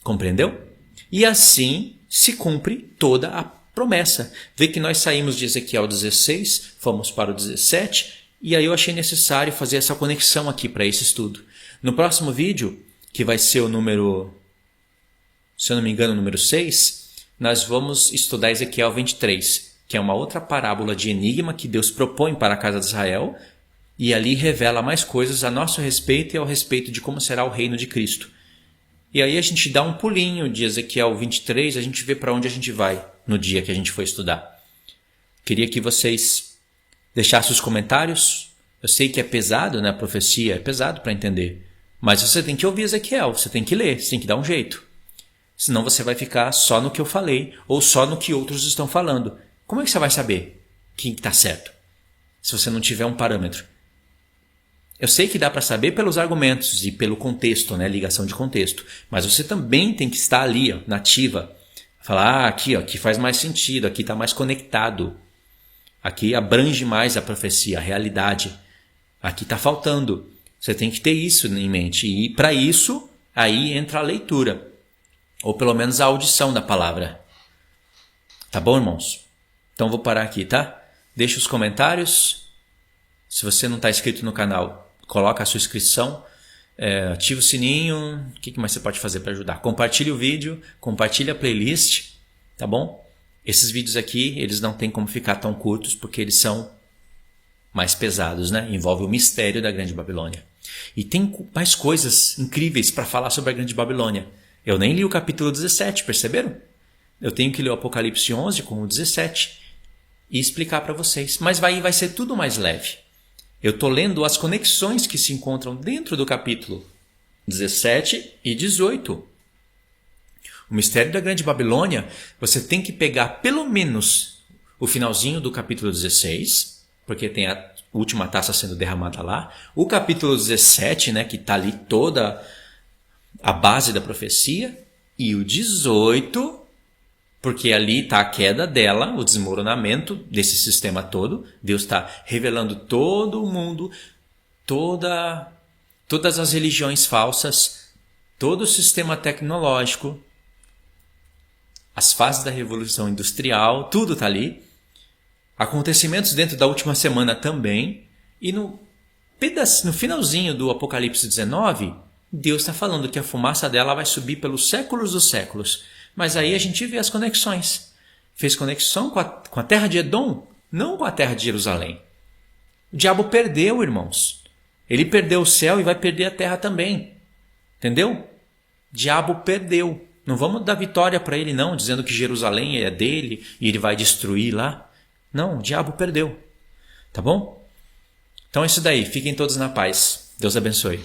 Compreendeu? E assim se cumpre toda a promessa. Vê que nós saímos de Ezequiel 16, fomos para o 17, e aí eu achei necessário fazer essa conexão aqui para esse estudo. No próximo vídeo, que vai ser o número, se eu não me engano, o número 6, nós vamos estudar Ezequiel 23, que é uma outra parábola de enigma que Deus propõe para a casa de Israel, e ali revela mais coisas a nosso respeito e ao respeito de como será o reino de Cristo. E aí a gente dá um pulinho de Ezequiel 23, a gente vê para onde a gente vai no dia que a gente for estudar. Queria que vocês deixassem os comentários. Eu sei que é pesado, né? A profecia é pesado para entender. Mas você tem que ouvir Ezequiel, você tem que ler, você tem que dar um jeito. Senão você vai ficar só no que eu falei ou só no que outros estão falando. Como é que você vai saber quem está certo? Se você não tiver um parâmetro. Eu sei que dá para saber pelos argumentos e pelo contexto, né? Ligação de contexto. Mas você também tem que estar ali, ó, nativa. Falar, aqui faz mais sentido, aqui está mais conectado. Aqui abrange mais a profecia, a realidade. Aqui está faltando. Você tem que ter isso em mente. E para isso, aí entra a leitura. Ou pelo menos a audição da palavra. Tá bom, irmãos? Então vou parar aqui, tá? Deixa os comentários. Se você não está inscrito no canal, coloca a sua inscrição. Ativa o sininho. O que mais você pode fazer para ajudar? Compartilhe o vídeo, compartilhe a playlist, tá bom? Esses vídeos aqui, eles não tem como ficar tão curtos porque eles são mais pesados, né? Envolve o mistério da Grande Babilônia. E tem mais coisas incríveis para falar sobre a Grande Babilônia. Eu nem li o capítulo 17, perceberam? Eu tenho que ler o Apocalipse 11 com o 17 e explicar para vocês. Mas vai ser tudo mais leve. Eu estou lendo as conexões que se encontram dentro do capítulo 17 e 18. O mistério da Grande Babilônia, você tem que pegar pelo menos o finalzinho do capítulo 16, porque tem a última taça sendo derramada lá. O capítulo 17, né, que está ali toda a base da profecia. E o 18, porque ali está a queda dela, o desmoronamento desse sistema todo. Deus está revelando todo o mundo, todas as religiões falsas, todo o sistema tecnológico, as fases da Revolução Industrial, tudo está ali. Acontecimentos dentro da última semana também. E no finalzinho do Apocalipse 19, Deus está falando que a fumaça dela vai subir pelos séculos dos séculos. Mas aí a gente vê as conexões. Fez conexão com a terra de Edom, não com a terra de Jerusalém. O diabo perdeu, irmãos. Ele perdeu o céu e vai perder a terra também. Entendeu? O diabo perdeu. Não vamos dar vitória para ele não, dizendo que Jerusalém é dele e ele vai destruir lá. Não, o diabo perdeu. Tá bom? Então é isso daí. Fiquem todos na paz. Deus abençoe.